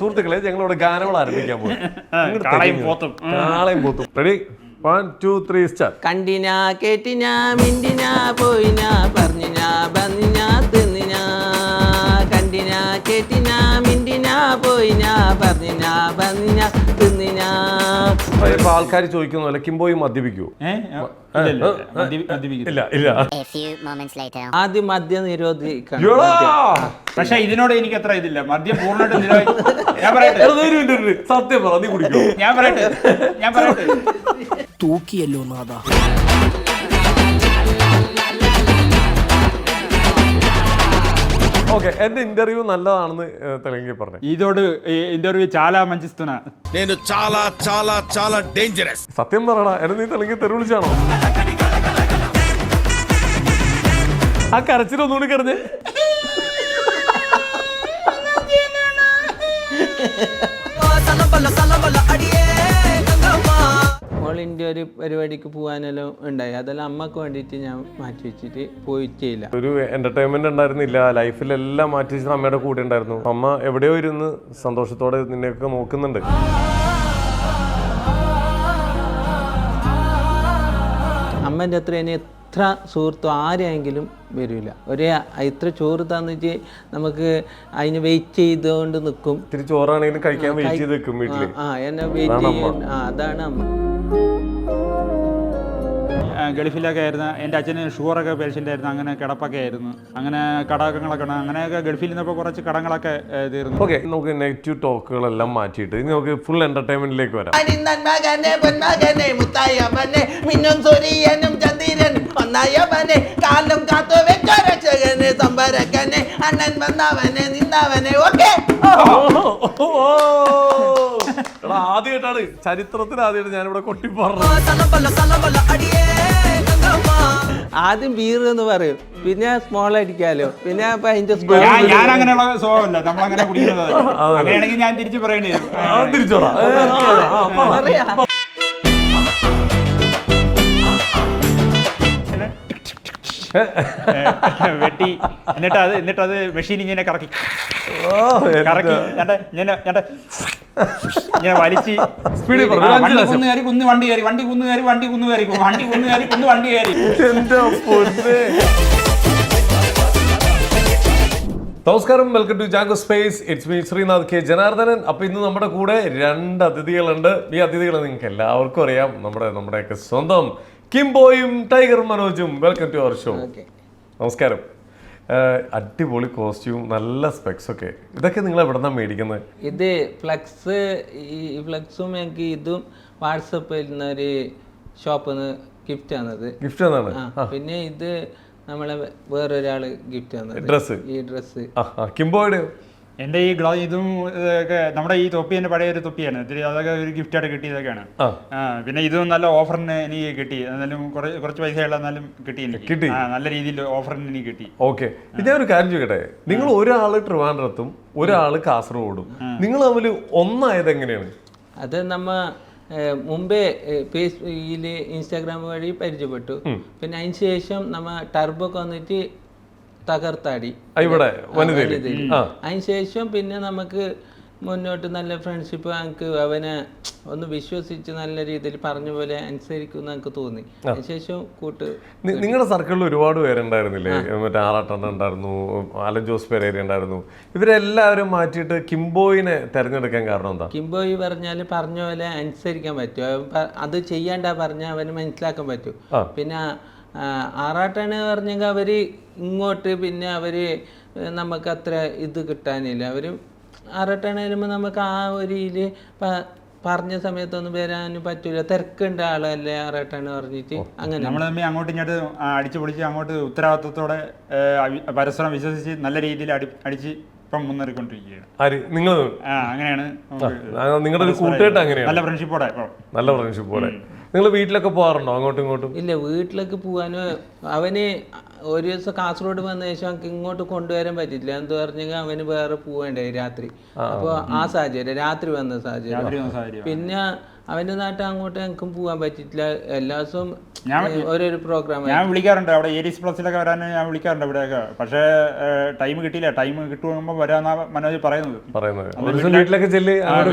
സുഹൃത്തുക്കളെ ഞങ്ങളോട് ഗാനങ്ങൾ ആരംഭിക്കാൻ പോകും. Ready 1 2 3 start. കണ്ടിനാ കേട്ടിനാ മിണ്ടിനാ പോയിനാ പറഞ്ഞിനാ ബന്നിനാ തിന്നിനാ കണ്ടിനാ കേട്ടിനാ മിണ്ടിനാ പോയിനാ പറഞ്ഞിനാ ബന്നിനാ തിന്നിനാ. ഇപ്പൊ ആൾക്കാർ ചോദിക്കുന്ന പോലെ കിംബോയി മദ്യപിക്കൂ? ഇല്ല ഇല്ല. ആദ്യം മദ്യം നിരോധിക്കണം. പക്ഷെ ഇതിനോട് എനിക്ക് അത്ര ഇതില്ല. മദ്യം പൂർണ്ണമായിട്ട് സത്യം പറ, നീ കുടിക്കോ? ഞാൻ പറയട്ടെ തൂക്കിയല്ലോ നാദാ. ఓకే ఎన్ని ఇంటర్వ్యూ నల్లదాണെന്ന് తెలంగి പറഞ്ഞു. ఇదోడు ఇంటర్వ్యూ చాలా మంచిస్తున్నా. నేను చాలా చాలా చాలా డేంజరస్. സത്യം പറയടാ, എന്നെ നീ തെലുങ്കി തെരുവിളിച്ചാണോ? ആ കരച്ചിലൊന്നുകൂടി കിടഞ്ഞ് ഓൾ ഇന്ത്യ ഒരു പരിപാടിക്ക് പോകാനെല്ലാം ഉണ്ടായി. അതെല്ലാം അമ്മക്ക് വേണ്ടിയിട്ട് ഞാൻ മാറ്റി വെച്ചിട്ട് പോയിട്ടില്ല. ഒരു എന്റർടൈൻമെന്റ് ഉണ്ടായിരുന്നില്ല, ലൈഫിലെല്ലാം മാറ്റി വെച്ചിട്ട് അമ്മയുടെ കൂടെ ഉണ്ടായിരുന്നു. അമ്മ എവിടെയോ ഇരുന്ന് സന്തോഷത്തോടെ നിന്നെയൊക്കെ നോക്കുന്നുണ്ട്. അമ്മേൻ്റെ അത്ര ഇനി എത്ര സുഹൃത്തും ആരെയെങ്കിലും വരില്ല. ഇത്ര ചോറ് തന്നിട്ട് നമുക്ക് അതിന് വെയിറ്റ് ചെയ്തുകൊണ്ട് നിൽക്കും. ഇത്തിരി ചോറാണെങ്കിലും കഴിക്കാൻ വെയിറ്റ് ചെയ്ത് നിൽക്കും വീട്ടില്. എന്നെ വെയിറ്റ് ചെയ്യും. അതാണ് അമ്മ. ഗൾഫിലൊക്കെ ആയിരുന്നു. എൻ്റെ അച്ഛന് ഷുഗറൊക്കെ പേഷ്യൻ്റ് ആയിരുന്നു. അങ്ങനെ കിടപ്പൊക്കെ ആയിരുന്നു. അങ്ങനെ കടങ്ങളൊക്കെ ഉണ്ട്. അങ്ങനെയൊക്കെ ഗൾഫിൽ നിന്നപ്പോൾ കുറച്ച് കടങ്ങളൊക്കെ തീർന്നു. ഓക്കെ, നമുക്ക് നെഗറ്റീവ് ടോക്കുകളെല്ലാം മാറ്റിയിട്ട് ഇനി നമുക്ക് ഫുൾ എന്റർടൈൻമെന്റിലേക്ക് വരാം. ആദ്യമായിട്ടാണ് ചരിത്രത്തിൽ ആദ്യമായിട്ട് ഞാനിവിടെ കൊട്ടി പറഞ്ഞു. ആദ്യം ബീർ എന്ന് പറയും, പിന്നെ സ്മോൾ അടിക്കാലോ, പിന്നെ ഞാൻ അങ്ങനെയുള്ള സ്വഭാവമല്ല. നമ്മളങ്ങനെ കുടിക്കുന്നത്. അങ്ങനെയാണെങ്കിൽ ഞാൻ തിരിച്ചു പറയേണ്ടി വരും. തിരിച്ചോടാ. വെട്ടി എന്നിട്ടത് മെഷീൻ ഇങ്ങനെ കറക്കി ഇങ്ങനെ വലിച്ച് സ്പീഡിൽ കുന്ന് കയറി വണ്ടി കയറി വണ്ടി കുന്ന് കയറി വണ്ടി കുന്ന് കയറി വണ്ടി കുന്ന് കയറി കുന്ന് വണ്ടി കയറി. നമസ്കാരം, welcome to Jango space. It's me Sreenath K Janardhanan. അപ്പൊ ഇന്ന് നമ്മുടെ കൂടെ 2 അതിഥികളുണ്ട്. ഈ അതിഥികളെ നിങ്ങൾക്ക് എല്ലാവർക്കും അറിയാം, നമ്മുടെയൊക്കെ സ്വന്തം കിംബോയും ടൈഗർ മനോജും. Welcome to our show. നമസ്കാരം. അടിപൊളി കോസ്റ്റ്യൂം, നല്ല സ്പെക്സ് ഒക്കെ. ഇതൊക്കെ നിങ്ങൾ എവിടെന്നാ മേടിക്കുന്നത്? ഇത് ഫ്ലക്സും എനിക്ക് ഇതും വാട്സപ്പിൽ നിന്നൊരു ഷോപ്പിൽ നിന്ന് ഗിഫ്റ്റ് ആണത്. ഗിഫ്റ്റ് ആണ്. പിന്നെ ഇത് നമ്മളെ വേറൊരാള് ഗിഫ്റ്റ് ആണ്. ഡ്രസ്, ഈ ഡ്രസ് കിംബോയുടെ. എൻ്റെ ഈ ഇതും ഒക്കെ നമ്മുടെ ഈ തൊപ്പി എൻ്റെ പഴയ ഒരു തൊപ്പിയാണ്. അതൊക്കെ ഒരു ഗിഫ്റ്റായിട്ട് കിട്ടിയതൊക്കെയാണ്. പിന്നെ ഇതും നല്ല ഓഫറിന് എനിക്ക് കിട്ടി. എന്നാലും കുറച്ച് പൈസയുള്ള എന്നാലും കിട്ടി. നല്ല രീതിയിൽ ഓഫറിന് എനിക്ക് കിട്ടി. ഓക്കെ, ഞാൻ ഒരു കാര്യം ചോദിക്കട്ടെ. നിങ്ങൾ ഒരാള് ട്രിവാൻഡ്രത്തും ഒരാള് കാസർഗോഡും, നിങ്ങൾ തമ്മിൽ ഒന്നായത് എങ്ങനെയാണ്? അത് നമ്മ മുമ്പേ ഫേസ്ബുക്കില് ഇൻസ്റ്റാഗ്രാം വഴി പരിചയപ്പെട്ടു. പിന്നെ അതിന് ശേഷം നമ്മ ടർബൊക്കെ വന്നിട്ട് തകർത്താടി ഇവിടെ. അതിന് ശേഷം പിന്നെ നമുക്ക് മുന്നോട്ട് നല്ല ഫ്രണ്ട്ഷിപ്പ്. എനിക്ക് അവനെ ഒന്ന് വിശ്വസിച്ച് നല്ല രീതിയിൽ പറഞ്ഞ പോലെ അനുസരിക്കും എനിക്ക് തോന്നി. അതിനുശേഷം നിങ്ങളുടെ സർക്കിളിൽ ഒരുപാട് പേരുണ്ടായിരുന്നില്ലേ? മറ്റേ ആറാട്ടണ്ണ ഉണ്ടായിരുന്നു, അലൻ ജോസ് പെരേര ഉണ്ടായിരുന്നു. ഇവരെല്ലാവരും മാറ്റിയിട്ട് കിംബോയിനെ തെരഞ്ഞെടുക്കാൻ കാരണം എന്താ? കിംബോയി പറഞ്ഞാൽ പറഞ്ഞ പോലെ അനുസരിക്കാൻ പറ്റും. അത് ചെയ്യാണ്ടാ പറഞ്ഞാൽ അവന് മനസ്സിലാക്കാൻ പറ്റും. പിന്നെ ആറാട്ടാണ് പറഞ്ഞെങ്കിൽ അവര് ഇങ്ങോട്ട് പിന്നെ അവര് നമുക്ക് അത്ര ഇത് കിട്ടാനില്ല. അവര് ആറാട്ടാണേലുമ്പോൾ നമുക്ക് ആ ഒരു ഇതില് പറഞ്ഞ സമയത്തൊന്നും വരാനും പറ്റൂല. തിരക്കുണ്ട ആളല്ലേ ആറാട്ടാണ് പറഞ്ഞിട്ട്. അങ്ങനെ നമ്മൾ തമ്മിൽ അങ്ങോട്ടും ഇങ്ങോട്ട് അടിച്ചു പൊളിച്ച് അങ്ങോട്ട് ഉത്തരവാദിത്വത്തോടെ പരസ്പരം വിശ്വസിച്ച് നല്ല രീതിയിൽ അടിച്ച് ഇപ്പം മുന്നേറിക്കൊണ്ടിരിക്കുകയാണ്. അങ്ങനെയാണ് നിങ്ങളുടെ കൂട്ടുകെട്ട്. അങ്ങനെയാണ് നല്ല ഫ്രണ്ട്ഷിപ്പോടെ. നിങ്ങൾ വീട്ടിലൊക്കെ പോകാറുണ്ടോ അങ്ങോട്ടും ഇങ്ങോട്ടും? ഇല്ല, വീട്ടിലേക്ക് പോകാനും അവന് ഒരു ദിവസം കാസർഗോഡ് വന്ന ശേഷം നമുക്ക് ഇങ്ങോട്ട് കൊണ്ടുവരാൻ പറ്റില്ല. എന്ത് പറഞ്ഞെങ്കിൽ അവന് വേറെ പോവേണ്ടായി രാത്രി. അപ്പോൾ ആ സാഹചര്യം, രാത്രി വന്ന സാഹചര്യം. പിന്നെ അവൻ്റെ നാട്ടിൽ അങ്ങോട്ട് എനിക്കും പോകാൻ പറ്റിയിട്ടില്ല. എല്ലാ ദിവസവും ഓരോരോ പ്രോഗ്രാം ഞാൻ വിളിക്കാറുണ്ട് അവിടെ ഏരീസ് പ്ലസിലൊക്കെ വരാൻ ഞാൻ വിളിക്കാറുണ്ട് ഇവിടെയൊക്കെ. പക്ഷേ ടൈം കിട്ടിയില്ല. ടൈം കിട്ടുമ്പോൾ വരാന്നാ മനോജ് പറയുന്നത്. വീട്ടിലൊക്കെ ചെല്ലി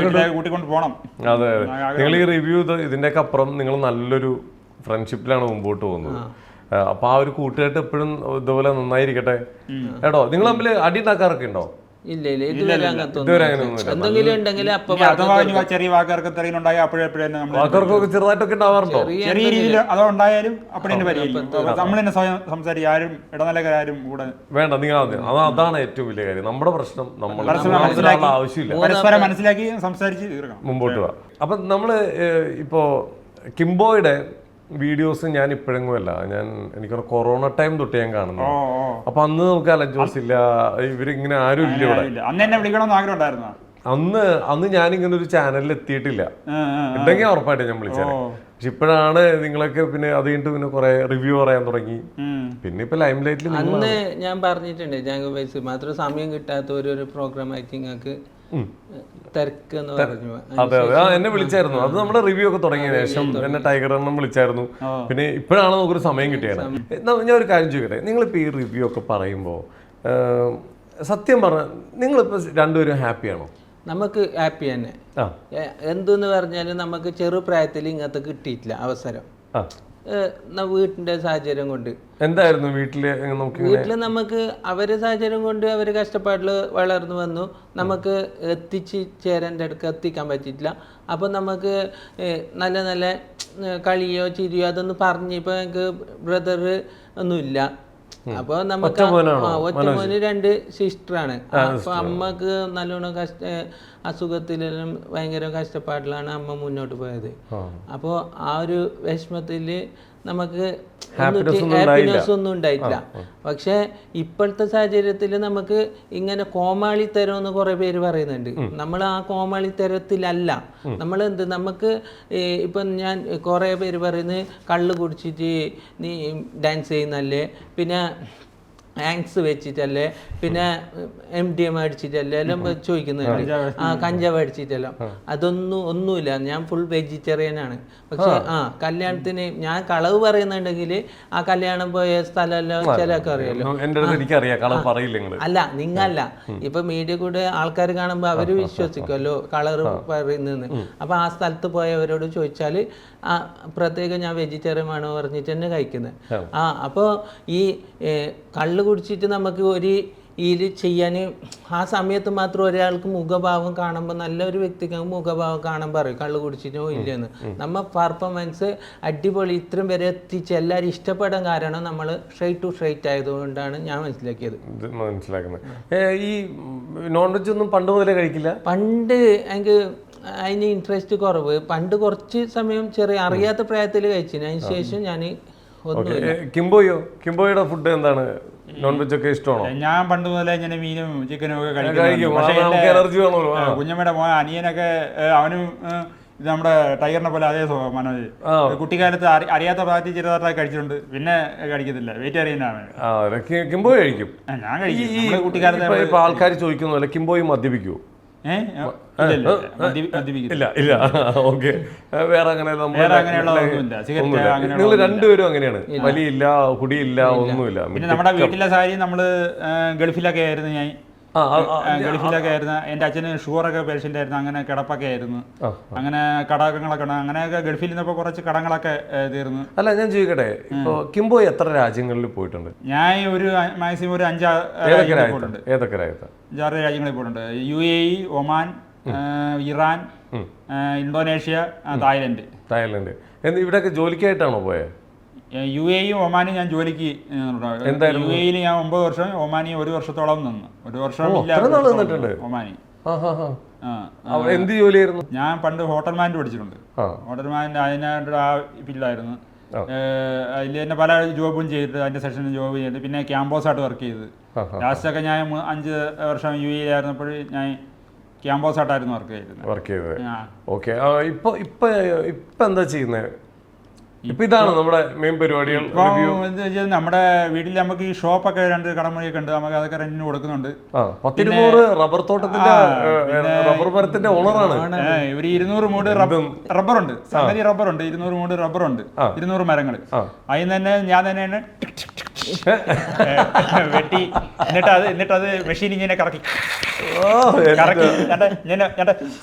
കൂട്ടിക്കൊണ്ട് പോകണം. അതെ നിങ്ങൾ ഈ റിവ്യൂ ഇതിന്റെയൊക്കെ അപ്പുറം നിങ്ങൾ നല്ലൊരു ഫ്രണ്ട്ഷിപ്പിലാണ് മുമ്പോട്ട് പോകുന്നത്. അപ്പൊ ആ ഒരു കൂട്ടുകെട്ട് എപ്പോഴും ഇതുപോലെ നന്നായിരിക്കട്ടെ കേട്ടോ. നിങ്ങൾ തമ്മിൽ അടി ഉണ്ടാക്കാറൊക്കെ ഉണ്ടോ? ഇല്ല ഇതുവരെ എന്തെങ്കിലും ഉണ്ടെങ്കിൽ ചെറിയ വാക്കുകാർക്ക് തെറിയുണ്ടായി വാക്കുകാർക്കൊക്കെ ചെറുതായിട്ടൊക്കെ ഉണ്ടാവാറുണ്ടോ? ചെറിയ രീതിയിൽ അതോ ഉണ്ടായാലും അപ്പോൾ നമ്മൾ തന്നെ സ്വയം സംസാരിക്കും. ആരും ഇടനിലക്കാരും കൂടെ വേണ്ട. നിങ്ങൾ അതാണ് ഏറ്റവും വലിയ കാര്യം. നമ്മുടെ പ്രശ്നം നമ്മൾ ആവശ്യമില്ല, പരസ്പരം മനസ്സിലാക്കി സംസാരിച്ച് മുമ്പോട്ട് പോവാം. അപ്പൊ നമ്മള് ഇപ്പോ കിംബോയുടെ വീഡിയോസ് ഞാൻ ഇപ്പോഴെങ്കിലും അല്ല, എനിക്ക് കൊറോണ ടൈം തൊട്ട് ഞാൻ കാണുന്നു. അപ്പൊ അന്ന് നമുക്ക് അലൻ ജോസ് ഇല്ല, ഇവരിങ്ങനെ ആരും ഇല്ല ഇവിടെ. അന്ന് എന്നെ വിളിക്കണമെന്ന് ആഗ്രഹം ഉണ്ടായിരുന്നു. അന്ന് ഞാനിങ്ങനെ ഒരു ചാനലിൽ എത്തിയിട്ടില്ല. ഉണ്ടെങ്കിൽ ഉറപ്പായിട്ട് ഞാൻ വിളിച്ചത്. പക്ഷെ ഇപ്പോഴാണ് നിങ്ങളൊക്കെ പിന്നെ അത് കഴിഞ്ഞിട്ട് പിന്നെ കുറെ റിവ്യൂ പറയാൻ തുടങ്ങി. പിന്നെ ഇപ്പൊ ലൈം ലൈറ്റിൽ അന്ന് ഞാൻ പറഞ്ഞിട്ടുണ്ട്, ജാങ്കോ ബൈസ് മാത്രം സമയം കിട്ടാത്ത ഒരു പ്രോഗ്രാം ആയിട്ട് നിങ്ങൾക്ക് തിരക്കെന്ന് പറഞ്ഞു. അതെ എന്നെ വിളിച്ചായിരുന്നു. അത് നമ്മുടെ റിവ്യൂ ഒക്കെ തുടങ്ങിയ ശേഷം എന്നെ ടൈഗർ എണ്ണം വിളിച്ചായിരുന്നു. പിന്നെ ഇപ്പോഴാണ് നമുക്കൊരു സമയം കിട്ടിയത്. ഞാൻ ഒരു കാര്യം ചോദിക്കട്ടെ, നിങ്ങളിപ്പോ ഈ റിവ്യൂ ഒക്കെ പറയുമ്പോ സത്യം പറഞ്ഞ നിങ്ങളിപ്പോ രണ്ടുപേരും ഹാപ്പിയാണോ? നമുക്ക് ഹാപ്പി തന്നെ. എന്തെന്ന് പറഞ്ഞാല് നമുക്ക് ചെറുപ്രായത്തിൽ ഇങ്ങനത്തെ കിട്ടിയിട്ടില്ല അവസരം. വീട്ടിന്റെ സാഹചര്യം കൊണ്ട് എന്തായിരുന്നു വീട്ടില് നമുക്ക് അവരെ സാഹചര്യം കൊണ്ട് അവര് കഷ്ടപ്പാടിൽ വളർന്നു വന്നു. നമുക്ക് ചേരേണ്ട അടുക്ക് എത്തിക്കാൻ പറ്റിയിട്ടില്ല. അപ്പൊ നമുക്ക് നല്ല നല്ല കളിയോ ചിരിയോ അതൊന്നും പറഞ്ഞിപ്പോ ഞങ്ങൾക്ക് ബ്രദർ ഒന്നുമില്ല. അപ്പൊ നമുക്ക് ഒറ്റമോന് 2 സിസ്റ്ററാണ്. അപ്പൊ അമ്മക്ക് നല്ലോണം അസുഖത്തിലെല്ലാം ഭയങ്കര കഷ്ടപ്പാടിലാണ് അമ്മ മുന്നോട്ട് പോയത്. അപ്പോൾ ആ ഒരു വിഷമത്തില് നമുക്ക് ഹാപ്പിനെസ് ഒന്നും ഉണ്ടായിട്ടില്ല. പക്ഷെ ഇപ്പോഴത്തെ സാഹചര്യത്തിൽ നമുക്ക് ഇങ്ങനെ കോമാളിത്തരം എന്ന് കുറെ പേര് പറയുന്നുണ്ട്. നമ്മൾ ആ കോമാളിത്തരത്തിലല്ല. നമ്മൾ നമുക്ക് ഇപ്പം ഞാൻ കുറെ പേര് പറയുന്നത് കള്ള് കുടിച്ചിട്ട് നീ ഡാൻസ് ചെയ്യുന്നല്ലേ, പിന്നെ ആങ്സ് വെച്ചിട്ടല്ലേ, പിന്നെ MDMA അടിച്ചിട്ടല്ലേ എല്ലാം ചോദിക്കുന്നുണ്ട്. കഞ്ചാവ് അടിച്ചിട്ടെല്ലാം. ഒന്നുമില്ല. ഞാൻ ഫുൾ വെജിറ്റേറിയനാണ്. പക്ഷെ കല്യാണത്തിന് ഞാൻ കളവ് പറയുന്നുണ്ടെങ്കിൽ ആ കല്യാണം പോയ സ്ഥലമെല്ലാം ചിലൊക്കെ അറിയാലോ. അല്ല നിങ്ങല്ല, ഇപ്പൊ മീഡിയ കൂടെ ആൾക്കാർ കാണുമ്പോൾ അവര് വിശ്വസിക്കുമല്ലോ കളറ് പറയുന്നതെന്ന്. അപ്പൊ ആ സ്ഥലത്ത് പോയവരോട് ചോദിച്ചാല് പ്രത്യേകം ഞാൻ വെജിറ്റേറിയൻ ആണോ പറഞ്ഞിട്ട് തന്നെ കഴിക്കുന്നത്. അപ്പോൾ ഈ കള്ള് കുടിച്ചിട്ട് നമുക്ക് ഒരു ചെയ്യാൻ ആ സമയത്ത് മാത്രം ഒരാൾക്ക് മുഖഭാവം കാണുമ്പോൾ നല്ലൊരു വ്യക്തിക്ക് മുഖഭാവം കാണാൻ പറയും കള്ള് കുടിച്ചിട്ടോ ഇല്ലെന്ന്. നമ്മ പെർഫോമൻസ് അടിപൊളി ഇത്രയും വരെ എത്തിച്ച് എല്ലാവരും ഇഷ്ടപ്പെടാൻ കാരണം നമ്മൾ സ്ട്രൈറ്റ് ടു സ്ട്രൈറ്റ് ആയതുകൊണ്ടാണ് ഞാൻ മനസ്സിലാക്കുന്നത്. ഈ നോൺ വെജ് ഒന്നും പണ്ട് മുതലേ കഴിക്കില്ല? പണ്ട് എനിക്ക് അതിന് ഇൻട്രസ്റ്റ് കുറവ്. പണ്ട് കുറച്ച് സമയം അറിയാത്ത പ്രായത്തിൽ കഴിച്ചിന്. അതിന് ശേഷം ഞാൻ കിംബോയുടെ ഫുഡ് എന്താണ്? നോൺ വെജ് ഒക്കെ ഇഷ്ടമാണോ? ഞാൻ പണ്ട് മുതലേ ഇങ്ങനെ മീനും ചിക്കനും ഒക്കെ കഴിക്കും. കുഞ്ഞമ്മയുടെ മോൻ അനിയനൊക്കെ അവനും ഇത് നമ്മുടെ ടൈഗറിനെ പോലെ അതേ മനോജ് കുട്ടിക്കാലത്ത് അറിയാത്ത പ്രായത്തിൽ ചെറുതായിട്ട് കഴിച്ചിട്ടുണ്ട്. പിന്നെ കഴിക്കത്തില്ല, വെജിറ്റേറിയനാണ്. കിംബോ കഴിക്കും. ഞാൻ കഴിക്കും. കുട്ടിക്കാലത്ത് ആൾക്കാർ ചോദിക്കുന്നു അല്ലെ കിംബോയും മദ്യപിക്കുവോ? ഇല്ല. ഓക്കെ. വേറെ അങ്ങനെ നിങ്ങൾ രണ്ടുപേരും അങ്ങനെയാണ്? വലിയില്ല, കുടിയില്ല, ഒന്നുമില്ല. പിന്നെ നമ്മുടെ വീട്ടിലെ സാഹചര്യം നമ്മള് ഗൾഫിലൊക്കെ ആയിരുന്നു. ഗൾഫിലൊക്കെ ആയിരുന്നു. എൻ്റെ അച്ഛന് ഷുഗറൊക്കെ പേഷ്യൻ്റ് ആയിരുന്നു. അങ്ങനെ കിടപ്പൊക്കെ ആയിരുന്നു. അങ്ങനെ കടങ്ങളൊക്കെ അങ്ങനെയൊക്കെ ഗൾഫിൽ നിന്നപ്പോൾ കുറച്ച് കടങ്ങളൊക്കെ തീർന്നു. അല്ല ഞാൻ ചോദിക്കട്ടെ, ഇപ്പൊ കിംബോ എത്ര രാജ്യങ്ങളിൽ പോയിട്ടുണ്ട്? ഞാൻ മാക്സിമം ഒരു 5-6 രാജ്യങ്ങളിൽ പോയിട്ടുണ്ട്. ഏതൊക്കെ രാജ്യത്ത്? 5-6 രാജ്യങ്ങളിൽ പോയിട്ടുണ്ട്. UAE, Oman, Iran, Indonesia, Thailand. ഇവിടെയൊക്കെ ജോലിക്കായിട്ടാണോ പോയത്? UAE, ഒമാനും ഞാൻ ജോലിക്ക്. UAE ഞാൻ 9 വർഷം, ഒമാനി 1 വർഷത്തോളം നിന്ന്. 1 വർഷം ഒമാനി. എന്ത് ജോലിയായിരുന്നു? ഞാൻ പണ്ട് ഹോട്ടൽ മാനേജ് പഠിച്ചിട്ടുണ്ട്. ഹോട്ടൽ മാനേജ് അതിനായിട്ട് ആ ഫീൽഡായിരുന്നു. അതിൽ തന്നെ പല ജോബും ചെയ്തിട്ട് അതിൻ്റെ സെക്ഷനിൽ ജോബ് ചെയ്തിട്ട് പിന്നെ ക്യാമ്പസായിട്ട് വർക്ക് ചെയ്ത് ലാസ്റ്റൊക്കെ ഞാൻ 5 വർഷം UAE ആയിരുന്നപ്പോൾ ഞാൻ ക്യാമ്പസായിട്ടായിരുന്നു വർക്ക് ചെയ്തത്. ഓക്കെ. ഇപ്പൊ എന്താ ചെയ്യുന്നത്? ഇപ്പൊ ഇതാണ് നമ്മുടെ മെയിൻ പരിപാടികൾ. എന്താ വെച്ചാൽ നമ്മുടെ വീട്ടിൽ നമുക്ക് ഈ ഷോപ്പൊക്കെ 2 കടമുറിയൊക്കെ ഉണ്ട്, നമുക്ക് അതൊക്കെ റെന്റിന് കൊടുക്കുന്നുണ്ട്. 10-200 റബ്ബർ തോട്ടത്തിന്റെ റബ്ബർ മരത്തിന്റെ ഓണറാണ്. ഒരു 200 മൂട് റബ്ബറുണ്ട്, സംഗതി റബ്ബറുണ്ട്, 200 മൂട് റബ്ബറുണ്ട്, 200 മരങ്ങൾ. അതിന് തന്നെ ഞാൻ തന്നെയാണ് വെട്ടി, എന്നിട്ട് അത് മെഷീൻ ഇങ്ങനെ കറക്കി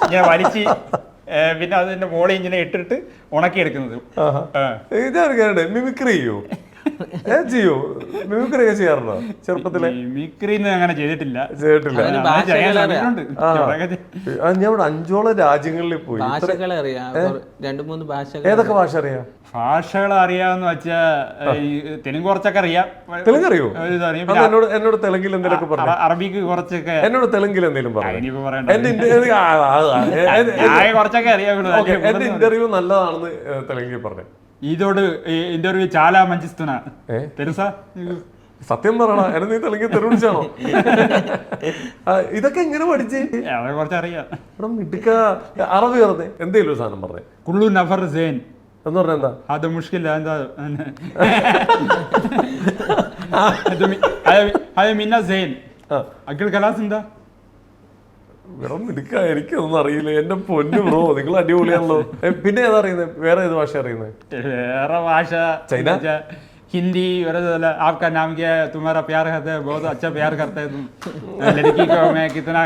ഇങ്ങനെ വലിച്ച് പിന്നെ അതിന്റെ മോളെ ഇങ്ങനെ ഇട്ടിട്ട് ഉണക്കിയെടുക്കുന്നത്. മിമിക്രി ചെയ്യോ? മിമിക്രി ഒക്കെ ചെയ്യാറുണ്ടോ ചെറുപ്പത്തില്? മിമിക്രി അങ്ങനെ ചെയ്തിട്ടില്ല. ഞാൻ ഇവിടെ 5ഓളം രാജ്യങ്ങളിൽ പോയി. ഏതൊക്കെ ഭാഷ അറിയാം? ഭാഷകൾ അറിയാമെന്ന് വെച്ചാ തെലുങ്ക് കുറച്ചൊക്കെ അറിയാം. തെലുങ്ക് അറിയോ? എന്നോട് തെലുങ്കിൽ എന്തെങ്കിലും പറഞ്ഞു. അറബിക്ക് കുറച്ചൊക്കെ. എന്നോട് തെലുങ്കിൽ എന്തെങ്കിലും പറഞ്ഞു. കുറച്ചൊക്കെ അറിയാം. എന്റെ ഇന്റർവ്യൂ നല്ലതാണെന്ന് തെലുങ്കിൽ പറഞ്ഞു. ഇതോട് ഇന്റർവ്യൂ ചാല മഞ്ചിസ്തുന തെരുസാ. സത്യം പറയണ എന്നെ നീ തെലുങ്കിൽ തെരുവിളിച്ചാണോ? ഇതൊക്കെ എങ്ങനെ പഠിച്ച്? കുറച്ചറിയാം. ഇവിടെ മിടുക്ക. അറബി പറഞ്ഞേ എന്തേലും ഒരു സാധനം പറഞ്ഞേ. കുള്ളു നഫർ സെയിൻ എന്ന് പറഞ്ഞ എന്താ? അത് മുഷ്കില്ല. എന്താ അത് മിന്ന സെയിൻ അക്കിൾ കലാസ് എന്താ? ഇവിടെ മിടുക്ക. എനിക്കൊന്നും അറിയില്ല എന്റെ പൊന്നു ബ്രോ, നിങ്ങൾ അടിപൊളിയാണല്ലോ. പിന്നെ ഏതാ അറിയുന്നത്? വേറെ ഏത് ഭാഷ അറിയുന്നത്? വേറെ ഭാഷ ചൈന, हिंदी आपका नाम क्या है, तुम्हारा प्यार करते हैं, बहुत अच्छा प्यार करते हैं तुम, लड़की को मैं कितना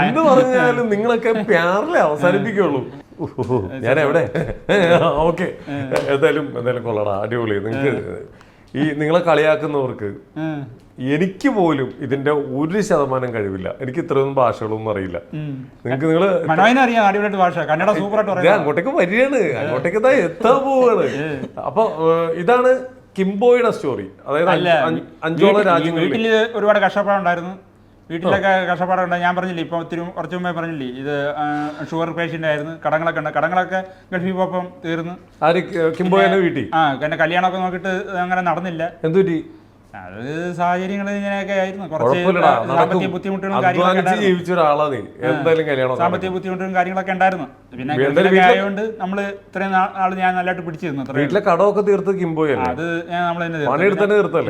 എന്ത് പറഞ്ഞാലും നിങ്ങളൊക്കെ പ്യാറിലെ അവസാനിപ്പിക്കുള്ളൂ. ഞാൻ എവിടെ? ഓക്കെ, എന്തായാലും കൊള്ളടാ, അടിപൊളി. നിങ്ങൾക്ക് ഈ നിങ്ങളെ കളിയാക്കുന്നവർക്ക് എനിക്ക് പോലും ഇതിന്റെ 1% കഴിവില്ല. എനിക്ക് ഇത്രയൊന്നും ഭാഷകളൊന്നും അറിയില്ല. നിങ്ങൾക്ക് ഭാഷ കന്നഡ സൂപ്പറായിട്ട് അങ്ങോട്ടേക്ക് വരികയാണ്, അങ്ങോട്ടേക്ക് എത്താൻ പോവാണ്. അപ്പൊ ഇതാണ് കിംബോയുടെ സ്റ്റോറി. അതായത് 5ഓളം രാജ്യങ്ങളിൽ ഒരുപാട് കഷ്ടപ്പാടുണ്ടായിരുന്നു. വീട്ടിലൊക്കെ കഷ്ടപ്പാടുണ്ടായി. ഞാൻ പറഞ്ഞില്ലേ ഇപ്പൊ കുറച്ച് മുമ്പേ പറഞ്ഞില്ലേ, ഇത് ഷുഗർ പേഷ്യന്റ് ആയിരുന്നു. കടങ്ങളൊക്കെ ഗൾഫിൽ പോയപ്പം തീർന്നു. കിംബോയുടെ വീട്ടിൽ എന്നെ കല്യാണമൊക്കെ നോക്കിയിട്ട് അങ്ങനെ നടന്നില്ല. എന്തുപറ്റി? അത് സാഹചര്യങ്ങൾ ഇങ്ങനെയൊക്കെ ആയിരുന്നു. കുറച്ച് സാമ്പത്തിക ബുദ്ധിമുട്ടുകളും സാമ്പത്തിക ബുദ്ധിമുട്ടുകളും കാര്യങ്ങളൊക്കെ ഉണ്ടായിരുന്നു. പിന്നെ ആയതുകൊണ്ട് നമ്മള് ഇത്രയും നാള് ഞാൻ നല്ലതായിട്ട് പിടിച്ചിരുന്നു. വീട്ടിലെ കടമൊക്കെ തീർത്ത് കിംബോയി അത് നമ്മൾ തന്നെ.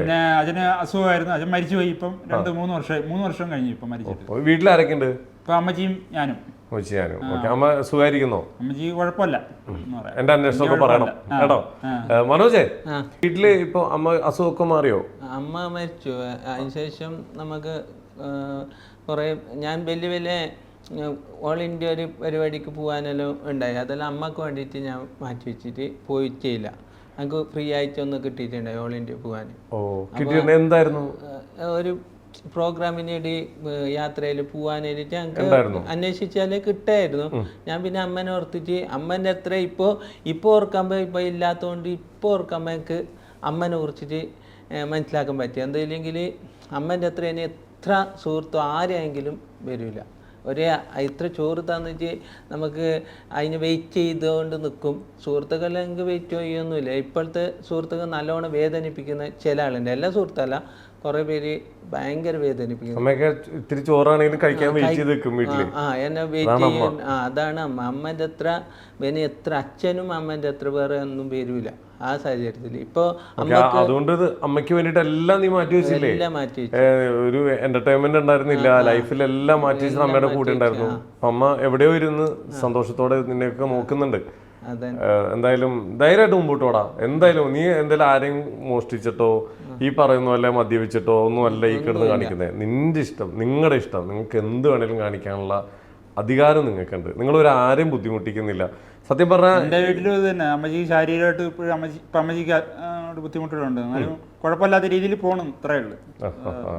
പിന്നെ അതിന് അസുഖമായിരുന്നു, അച്ഛൻ മരിച്ചുപോയി. ഇപ്പം 3 വർഷം കഴിഞ്ഞു ഇപ്പം മരിച്ചിട്ട്. വീട്ടിലാരൊക്കെ ഉണ്ട്? ഇപ്പൊ അമ്മച്ചിയും ഞാനും. അമ്മ സുഖായിരിക്കുന്നോ? അമ്മച്ചി കുഴപ്പമില്ല. എന്റെ അന്വേഷണമൊക്കെ പറയണം കേട്ടോ. മനോജേ, വീട്ടില് ഇപ്പൊ അമ്മ അസുഖമൊക്കെ മാറിയോ? അമ്മ മരിച്ചു. അതിനുശേഷം നമുക്ക് കുറെ ഞാൻ വലിയ ഓൾ ഇന്ത്യ ഒരു പരിപാടിക്ക് പോകാനെല്ലാം ഉണ്ടായി. അതെല്ലാം അമ്മക്ക് വേണ്ടിയിട്ട് ഞാൻ മാറ്റി വെച്ചിട്ട് പോയിട്ടില്ല. നമുക്ക് ഫ്രീ ആയിട്ട് ഒന്ന് കിട്ടിയിട്ടുണ്ടായി ഓൾ ഇന്ത്യ പോകാൻ. എന്തായിരുന്നു? ഒരു പ്രോഗ്രാമിനേടി യാത്രയിൽ പോകാൻ വേണ്ടിയിട്ട് ഞങ്ങൾക്ക് അന്വേഷിച്ചാൽ കിട്ടായിരുന്നു. ഞാൻ പിന്നെ അമ്മനെ ഓർത്തിട്ട് അമ്മൻ്റെ അത്ര ഇപ്പോൾ ഓർക്കുമ്പോൾ ഇപ്പോൾ ഇല്ലാത്തതുകൊണ്ട് ഇപ്പോൾ ഓർക്കുമ്പോൾ എനിക്ക് അമ്മനെ കുറിച്ചിട്ട് മനസ്സിലാക്കാൻ പറ്റി. എന്തില്ലെങ്കിൽ അമ്മൻ്റെ അത്ര ഇനി എത്ര സുഹൃത്തോ ആരെയെങ്കിലും വരില്ല. ഇത്ര ചോറ് തന്നിട്ട് നമുക്ക് അതിന് വെയിറ്റ് ചെയ്തുകൊണ്ട് നിൽക്കും. സുഹൃത്തുക്കളെങ്കിൽ വെയിറ്റ് ചെയ്യൊന്നുമില്ല. ഇപ്പോഴത്തെ സുഹൃത്തുക്കൾ നല്ലോണം വേദനിപ്പിക്കുന്ന ചില ആളുണ്ട്. എല്ലാ സുഹൃത്തല്ല, കുറെ പേര് ഭയങ്കര വേദനിപ്പിക്കും. എന്നെ വെയിറ്റ് ചെയ്യും. അതാണ് അമ്മ. അമ്മൻ്റെ അത്ര എത്ര അച്ഛനും അമ്മൻ്റെ അത്ര വേറെ ഒന്നും വരൂല ആ സാഹചര്യത്തിൽ. ഇപ്പൊ അതുകൊണ്ട് അമ്മയ്ക്ക് വേണ്ടിട്ട് എല്ലാം നീ മാറ്റി വെച്ചില്ലേ? ഒരു എന്റർടൈൻമെന്റ് ഉണ്ടായിരുന്നില്ല, ലൈഫിലെല്ലാം മാറ്റി വെച്ചിട്ട് അമ്മയുടെ കൂടെ ഉണ്ടായിരുന്നു. അമ്മ എവിടെയോ ഇരുന്ന് സന്തോഷത്തോടെ നിന്നെയൊക്കെ നോക്കുന്നുണ്ട്. എന്തായാലും ധൈര്യമായിട്ട് മുമ്പോട്ട് പോടാ. എന്തായാലും നീ എന്തായാലും ആരെയും മോഷ്ടിച്ചിട്ടോ ഈ പറയുന്ന പോലെ മദ്യപിച്ചിട്ടോ ഒന്നും അല്ല ഈ കിടന്ന് കാണിക്കുന്നത്. നിന്റെ ഇഷ്ടം, നിങ്ങളുടെ ഇഷ്ടം, നിങ്ങൾക്ക് എന്ത് വേണേലും കാണിക്കാനുള്ള അധികാരം നിങ്ങൾക്കുണ്ട്. നിങ്ങളൊരു ആരെയും ബുദ്ധിമുട്ടിക്കുന്നില്ല. സത്യം പറഞ്ഞാൽ എൻ്റെ വീട്ടിലും ഇത് തന്നെ. അമ്മച്ചിക്ക് ശാരീരികമായിട്ട് ഇപ്പോഴും അമ്മച്ചിക്ക് ബുദ്ധിമുട്ടുകളുണ്ട്. എന്നാലും കുഴപ്പമില്ലാത്ത രീതിയിൽ പോകണം, ഇത്രയേ ഉള്ളൂ.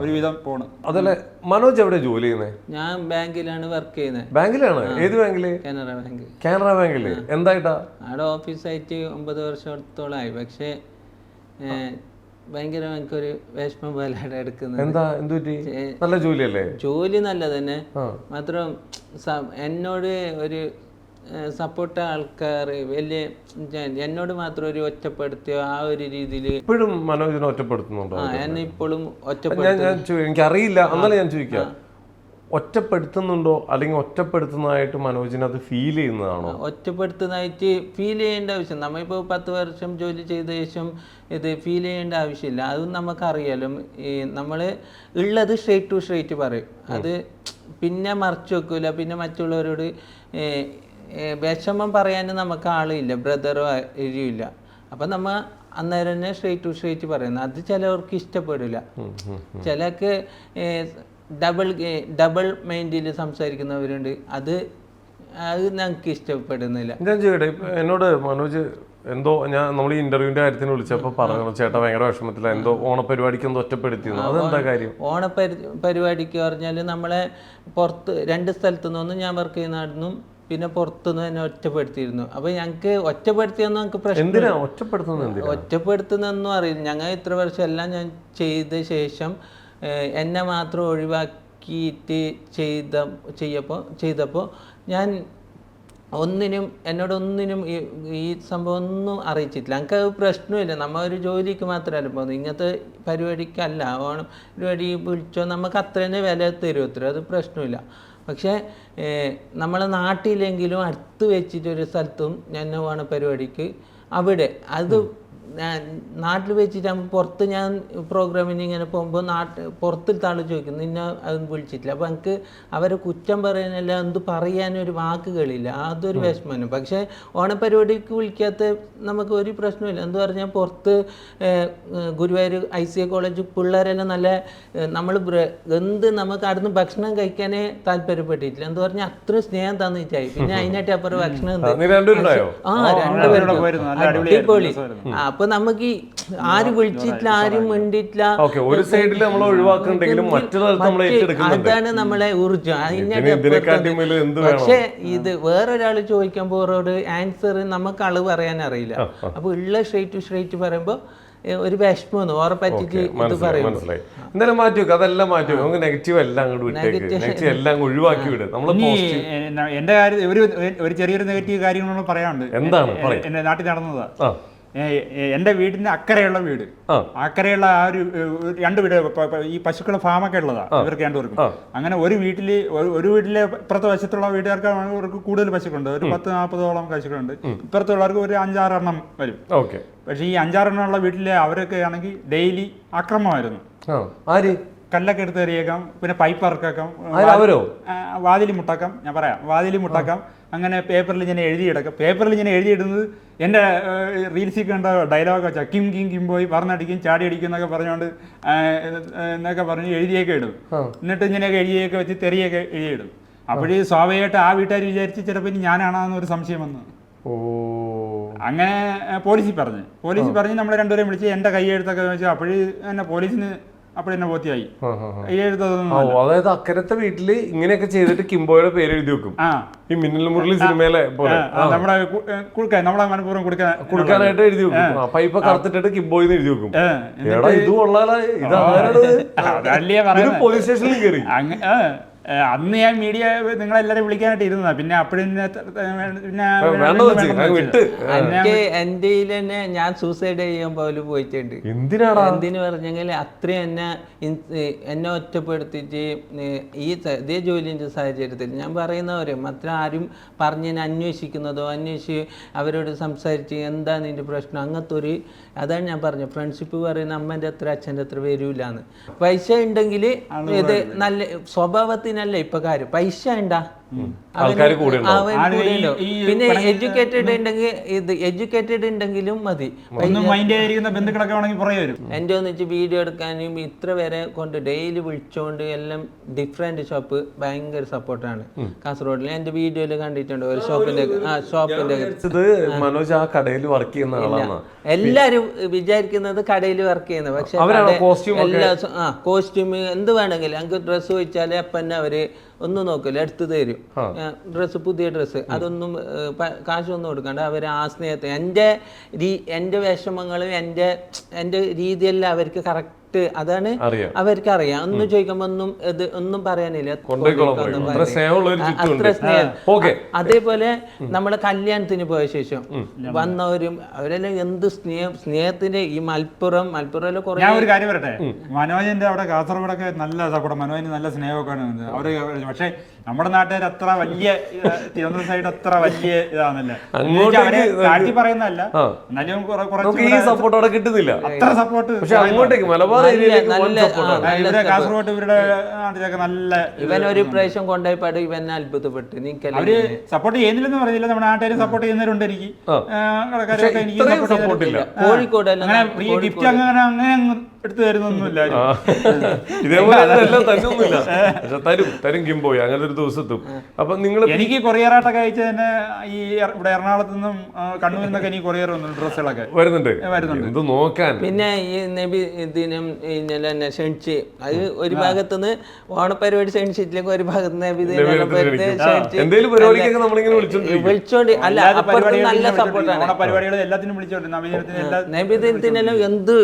ഒരുവിധം പോകണം. അതല്ലേ മനോജ് എവിടെ ജോലി ചെയ്യുന്നത്? ഞാൻ ബാങ്കിലാണ് വർക്ക് ചെയ്യുന്നത്. ബാങ്കിലാണ്? ഏത് ബാങ്കില്? കാനറ ബാങ്ക്. കാനറ ബാങ്കില് എന്തായിട്ടാ? അവിടെ ഓഫീസായിട്ട് 9 വർഷത്തോളമായി. പക്ഷേ ഭയങ്കര എനിക്കൊരു വിഷമം പോലെ എടുക്കുന്നത്. എന്താ? എന്തുപറ്റി? നല്ല ജോലിയല്ലേ? ജോലി നല്ല തന്നെ, മാത്രം എന്നോട് ഒരു സപ്പോർട്ട് ആൾക്കാർ വലിയ എന്നോട് മാത്രം ഒരു ഒറ്റപ്പെടുത്തിയോ ആ ഒരു രീതിയിൽ ഇപ്പോഴും മനോജിനെ ഒറ്റപ്പെടുത്തുന്നുണ്ടോ? എന്നെ ഇപ്പോഴും ഒറ്റപ്പെടുത്തും. എനിക്കറിയില്ല, എന്നാലും ഞാൻ ചോദിക്കാം. ഒറ്റപ്പെടുത്തുന്നുണ്ടോ അല്ലെങ്കിൽ ഒറ്റപ്പെടുത്തുന്നതായിട്ട് മനോജിന് അത് ഫീൽ ചെയ്യുന്നതാണോ? ഒറ്റപ്പെടുത്തുന്നതായിട്ട് ഫീൽ ചെയ്യേണ്ട ആവശ്യം, നമ്മളിപ്പോൾ 10 വർഷം ജോലി ചെയ്ത ശേഷം ഇത് ഫീൽ ചെയ്യേണ്ട ആവശ്യമില്ല. അതും നമുക്കറിയാലോ. ഈ നമ്മൾ ഉള്ളത് സ്ട്രേറ്റ് ടു സ്ട്രേറ്റ് പറയും. അത് പിന്നെ മറച്ചു വെക്കൂല. പിന്നെ മറ്റുള്ളവരോട് വിഷമം പറയാൻ നമുക്ക് ആളില്ല, ബ്രദറോ ഇല്ല. അപ്പം നമ്മൾ അന്നേരം തന്നെ സ്ട്രേറ്റ് ടു സ്ട്രേറ്റ് പറയുന്നത്. അത് ചിലവർക്ക് ഇഷ്ടപ്പെടില്ല. ചിലർക്ക് ഡബിൾ മൈൻഡിൽ സംസാരിക്കുന്നവരുണ്ട്. അത് ഞങ്ങൾക്ക് ഇഷ്ടപ്പെടുന്നില്ല. ഞാൻ ചെയ്യട്ടെ, എന്നോട് മനോജ് എന്തോ നമ്മൾ ഈ ഇന്റർവ്യൂവിന്റെ കാര്യത്തിന് വിളിച്ചപ്പോൾ പറഞ്ഞു ചേട്ടാ ഭയങ്കര വിഷമത്തില, എന്തോ ഓണപരിപാടിക്ക് എന്തോ ഒറ്റപ്പെടുത്തിയിരുന്നു. അതെന്താ കാര്യം? ഓണപരിപാടിക്ക് പറഞ്ഞാൽ നമ്മളെ പുറത്ത് 2 സ്ഥലത്തു നിന്നൊന്നും ഞാൻ വർക്ക് ചെയ്യുന്നതായിരുന്നു, പിന്നെ പുറത്തുനിന്ന് തന്നെ ഒറ്റപ്പെടുത്തിയിരുന്നു. അപ്പോൾ ഞങ്ങൾക്ക് ഒറ്റപ്പെടുത്തിയൊന്നും ഞങ്ങൾക്ക് പ്രശ്നം. ഒറ്റപ്പെടുത്തുന്നൊന്നും അറിയില്ല. ഞങ്ങൾ ഇത്ര വർഷം എല്ലാം ഞാൻ ചെയ്ത ശേഷം എന്നെ മാത്രം ഒഴിവാക്കിയിട്ട് ചെയ്തപ്പോൾ ഞാൻ എന്നോടൊന്നിനും ഈ സംഭവം ഒന്നും അറിയിച്ചിട്ടില്ല. ഞങ്ങൾക്ക് അത് പ്രശ്നമില്ല. നമ്മൾ ഒരു ജോലിക്ക് മാത്രമല്ല പോകുന്നത്, ഇങ്ങനത്തെ പരിപാടിക്കല്ല. ഓണം പരിപാടി വിളിച്ചോ നമുക്ക് അത്ര തന്നെ വില തരുമത്രേ, അത് പ്രശ്നമില്ല. പക്ഷേ നമ്മളെ നാട്ടിലെങ്കിലും അടുത്ത് വെച്ചിട്ടൊരു സ്ഥലത്തും ഞാൻ ഓണ പരിപാടിക്ക് അവിടെ അത് നാട്ടിൽ വെച്ചിട്ടാകുമ്പോൾ പുറത്ത് ഞാൻ പ്രോഗ്രാമിന് ഇങ്ങനെ പോകുമ്പോൾ പുറത്തിലത്തെ ആൾ ചോദിക്കും നിന്നെ അതൊന്നും വിളിച്ചിട്ടില്ല. അപ്പോൾ എനിക്ക് അവരെ കുറ്റം പറയാനല്ല, എന്ത് പറയാനൊരു വാക്കുകളില്ല. അതൊരു വിഷമമാണ്. പക്ഷേ ഓണപരിപാടിക്ക് വിളിക്കാത്ത നമുക്ക് ഒരു പ്രശ്നമില്ല. എന്ത് പറഞ്ഞാൽ പുറത്ത് ഗുരുവായൂർ ICA കോളേജ് പിള്ളേരെല്ലാം നല്ല നമ്മൾ നമുക്ക് അവിടുന്ന് ഭക്ഷണം കഴിക്കാനേ താല്പര്യപ്പെട്ടിട്ടില്ല. എന്ത് പറഞ്ഞാൽ അത്ര സ്നേഹം തന്നിട്ടായി. പിന്നെ അതിനായിട്ട് അപ്പുറം ഭക്ഷണം അടിപൊളി. അപ്പൊ നമുക്ക് ആര് വിളിച്ചിട്ടില്ല, ആരും മിണ്ടിട്ടില്ല. അതാണ് നമ്മളെ ഊർജം. അതിനായിട്ട് പക്ഷെ ഇത് വേറൊരാൾ ചോദിക്കുമ്പോൾ ഓരോട് ആൻസർ നമുക്ക് അളവ് പറയാൻ അറിയില്ല. അപ്പൊ ഉള്ള സ്ട്രേറ്റ് ടു സ്ട്രേറ്റ് പറയുമ്പോ ഒരു വിഷമം ഓറെ പറ്റിട്ട് ഇത് പറയും. എന്തായാലും മാറ്റി വെക്കും, അതെല്ലാം മാറ്റി വെക്കും. നമുക്ക് നെഗറ്റീവ് എല്ലാം അങ്ങോട്ട് വിട്ടേക്ക്, നെഗറ്റീവ് എല്ലാം ഒഴിവാക്കി വിടും. എന്റെ കാര്യം ഒരു ചെറിയൊരു നെഗറ്റീവ് കാര്യങ്ങൾ പറയാനുണ്ട്. എന്താണ് എന്റെ നാട്ടിൽ നടന്നതാ. എൻ്റെ വീടിന്റെ അക്കരെയുള്ള വീട്, അക്കരെയുള്ള ആ ഒരു 2 വീട് ഈ പശുക്കളുടെ ഫാമൊക്കെ ഉള്ളതാ ഇവർക്ക് 2 പേർക്കും. അങ്ങനെ ഒരു വീട്ടിലെ ഇപ്പുറത്തെ വശത്തുള്ള വീട്ടുകാർക്ക് അവർക്ക് കൂടുതൽ പശുക്കളുണ്ട്, ഒരു 10-40ഓളം പശുക്കളുണ്ട്. ഇപ്പുറത്തുള്ളവർക്ക് ഒരു 5-6 എണ്ണം വരും. പക്ഷെ ഈ 5-6 എണ്ണം ഉള്ള വീട്ടിലെ അവരൊക്കെ ആണെങ്കിൽ ഡെയിലി അക്രമമായിരുന്നു. കല്ലൊക്കെ എടുത്ത് എറിയേക്കാം, പിന്നെ പൈപ്പ് ഇറക്കാം, വാതിൽ മുട്ടാക്കാം. ഞാൻ പറയാം, വാതിൽ മുട്ടാക്കാം. അങ്ങനെ പേപ്പറിൽ ഇങ്ങനെ എഴുതിയിടക്കാം. പേപ്പറിൽ ഇങ്ങനെ എഴുതിയിടുന്നത് എൻ്റെ റീൽസിൽ കണ്ട ഡയലോഗ് വെച്ചാൽ കിം കിം കിം പോയി പറഞ്ഞടിക്കും ചാടി അടിക്കും എന്നൊക്കെ പറഞ്ഞുകൊണ്ട് എന്നൊക്കെ പറഞ്ഞ് എഴുതിയൊക്കെ ഇടും. എന്നിട്ട് ഇങ്ങനെയൊക്കെ എഴുതിയൊക്കെ വെച്ച് തെറിയൊക്കെ എഴുതിയിടും. അപ്പോഴേ സ്വാഭാവികമായിട്ട് ആ വീട്ടുകാർ വിചാരിച്ച് ചിലപ്പോൾ ഞാനാണെന്നൊരു സംശയം വന്നു. അങ്ങനെ പോലീസിൽ പറഞ്ഞ് നമ്മളെ 2 പേരെയും വിളിച്ച് എൻ്റെ കൈയെഴുത്തൊക്കെ വെച്ചാൽ അപ്പോഴേ എന്നെ പോലീസിന് അപ്പോഴെന്നെ ബോധ്യമായി. അതായത് അക്കരത്തെ വീട്ടില് ഇങ്ങനെയൊക്കെ ചെയ്തിട്ട് കിംബോയുടെ പേര് എഴുതി വെക്കും. ഈ മിന്നൽ മുരളി സിനിമയിലെ പോലെ നമ്മളെ മനഃപൂർവ്വം കൊടുക്കാനായിട്ട് എഴുതി വെക്കും. പൈപ്പ് കറുത്തിട്ട് കിംബോയിന്ന് എഴുതി വെക്കും. ഇത് കൊള്ളാലോ, ഇത് പോലീസ് സ്റ്റേഷനിൽ കയറി. അന്ന് ഞാൻ മീഡിയ നിങ്ങളെല്ലാരും വിളിക്കാനായിട്ട് ഇരുന്നതാ. പിന്നെ എന്റെ തന്നെ ഞാൻ സൂസൈഡ് ചെയ്യാൻ പോലും പോയിട്ടുണ്ട്. എന്തിനു പറഞ്ഞെങ്കിൽ അത്രയും എന്നെ ഒറ്റപ്പെടുത്തിട്ട് ഇതേ ജോലിന്റെ സാഹചര്യത്തിൽ ഞാൻ പറയുന്നവരെ അത്ര ആരും പറഞ്ഞ് അന്വേഷിക്കുന്നതോ അവരോട് സംസാരിച്ച് എന്താ നിന്റെ പ്രശ്നം അങ്ങനത്തെ അതാണ് ഞാൻ പറഞ്ഞു. ഫ്രണ്ട്ഷിപ്പ് പറയുന്ന അമ്മൻ്റെ അത്ര അച്ഛൻ്റെ അത്ര വരൂലാന്ന്. പൈസ ഉണ്ടെങ്കിൽ ഇത് നല്ല സ്വഭാവത്തിനല്ല ഇപ്പൊ കാര്യം. പൈസ ഉണ്ടാ പിന്നെ എഡ്യൂക്കേറ്റഡ് ഉണ്ടെങ്കിലും മതി. എൻ്റെ ഒന്നിച്ച് വീഡിയോ എടുക്കാനും ഇത്ര വരെ കൊണ്ട് ഡെയിലി വിളിച്ചോണ്ട് എല്ലാം ഡിഫറെന്റ് ഷോപ്പ് ഭയങ്കര സപ്പോർട്ടാണ് കാസർഗോഡിൽ. എന്റെ വീഡിയോയില് കണ്ടിട്ടുണ്ട് ഒരു ഷോപ്പിന്റെ മനോജ് ആ കടയിൽ വർക്ക് ചെയ്യുന്ന ആളാണ്. എല്ലാരും വിചാരിക്കുന്നത് കടയിൽ വർക്ക് ചെയ്യുന്നത്. പക്ഷെ എല്ലാ കോസ്റ്റ്യൂം എന്ത് വേണമെങ്കിലും ഞങ്ങൾക്ക് ഡ്രസ്സ് ചോദിച്ചാല് അപ്പൊ തന്നെ അവര് ഒന്നും നോക്കില്ല, എടുത്തു തരും. ഡ്രസ്സ്, പുതിയ ഡ്രസ്സ്, അതൊന്നും കാശൊന്നും കൊടുക്കണ്ട. അവർ ആ സ്നേഹത്തെ എൻ്റെ വിഷമങ്ങളും എൻ്റെ രീതിയെല്ലാം അവർക്ക് കറക്റ്റ് അതാണ് അവർക്ക് അറിയാം. ഒന്നും ചോദിക്കുമ്പോ ഒന്നും പറയാനില്ല. അത്ര സ്നേഹം. അതേപോലെ നമ്മളെ കല്യാണത്തിന് പോയ ശേഷം വന്നവരും അവരെല്ലാം എന്ത് സ്നേഹത്തിന്റെ ഈ മലപ്പുറം കുറെ. ഞാൻ ഒരു കാര്യം പറയട്ടെ, മനോജിന്റെ അവിടെ കാസർഗോഡൊക്കെ നല്ല സപ്പോർട്ട്, മനോജിന് നല്ല സ്നേഹമൊക്കെയാണ് അവര്. പക്ഷെ നമ്മുടെ നാട്ടുകാർ അത്ര വലിയ തിരുവനന്തപുരം സൈഡ് അത്ര വലിയ ഇതാണല്ലേ, അവരെ കാട്ടി പറയുന്നതല്ല. എന്നാലും സപ്പോർട്ട് കിട്ടുന്നില്ല, അത്ര സപ്പോർട്ട്. പക്ഷെ അങ്ങോട്ടേക്ക് മലബാർ ഇവരെ കാസർഗോഡ് ഇവരുടെ നാട്ടിലൊക്കെ നല്ല. ഇവൻ ഒരു പ്രാവശ്യം കൊണ്ടുപോയപ്പാട് ഇവൻ അത്ഭുതപ്പെട്ടു. അവര് സപ്പോർട്ട് ചെയ്യുന്നില്ലെന്ന് പറയുന്നില്ല, നമ്മുടെ നാട്ടുകാർ സപ്പോർട്ട് ചെയ്യുന്നവരുണ്ട്. എനിക്ക് കടക്കാരൊക്കെ എനിക്ക് സപ്പോർട്ട് ഇല്ല. കോഴിക്കോട് അങ്ങനെ ഫ്രീ ഗിഫ്റ്റ് അങ്ങനെ എടുത്തു തരുന്നൊന്നുമില്ല. ഇതേപോലെ തരുന്നില്ല, തരും കിംബോയ് അങ്ങനെ ഒരു ദിവസത്തും. അപ്പൊ നിങ്ങൾ എനിക്ക് കൊറിയറായിട്ടൊക്കെ അയച്ചു തന്നെ ഈ ഇവിടെ എറണാകുളത്ത് നിന്നും കണ്ണൂരിൽ നിന്നൊക്കെ എനിക്ക് കൊറിയർ വന്നു ഡ്രസ്സുകളൊക്കെ വരുന്നുണ്ട്. ഇത് നോക്കാൻ പിന്നെ ഈ നബി ദിനം ഇന്നലെ ക്ഷണിച്ച് അത് ഒരു ഭാഗത്തുനിന്ന് ഓണപരിപാടി ക്ഷണിച്ചിട്ടില്ലെങ്കിൽ ഒരു ഭാഗത്ത് നബി വിളിച്ചോണ്ട് അല്ല നല്ല സപ്പോർട്ടാണ്. ഓണപരിപാടികൾ എല്ലാത്തിനും വിളിച്ചോണ്ട് നബി ദിനത്തിനെല്ലാം എന്ത്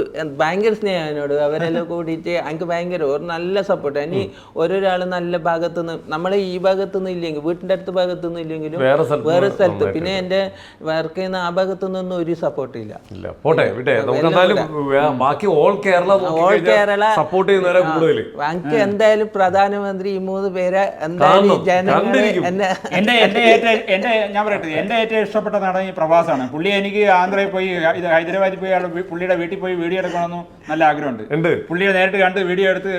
ഭയങ്കര സ്നേഹം എന്നോട്. അവരെല്ലാം കൂടിയിട്ട് എനിക്ക് ഭയങ്കര ഒരു നല്ല സപ്പോർട്ട്. ഇനി ഓരോരാൾ നല്ല ഭാഗത്തുനിന്ന് നമ്മളെ ഈ ഭാഗത്തുനിന്ന് ഇല്ലെങ്കിൽ വീട്ടിന്റെ അടുത്ത ഭാഗത്തുനിന്ന് ഇല്ലെങ്കിലും വേറെ സ്ഥലത്ത് പിന്നെ എന്റെ വർക്ക് ചെയ്യുന്ന ആ ഭാഗത്തുനിന്നൊന്നും ഒരു സപ്പോർട്ട് ഇല്ല. എനിക്ക് എന്തായാലും പ്രധാനമന്ത്രി ഈ 3 പേരെ എന്തായാലും ജനങ്ങളെ ഞാൻ പറയട്ടെ, എന്റെ ഏറ്റവും ഇഷ്ടപ്പെട്ട നടൻ ഈ പ്രവാസാണ്. പുള്ളി എനിക്ക് ആന്ധ്രയിൽ പോയി ഹൈദരാബാദിൽ പോയി പുള്ളിയുടെ വീട്ടിൽ പോയി വീഡിയോ എടുക്കണമെന്നും നല്ല ആഗ്രഹമുണ്ട്. പുള്ളിയെ നേരിട്ട് കണ്ട് വീഡിയോ എടുത്ത്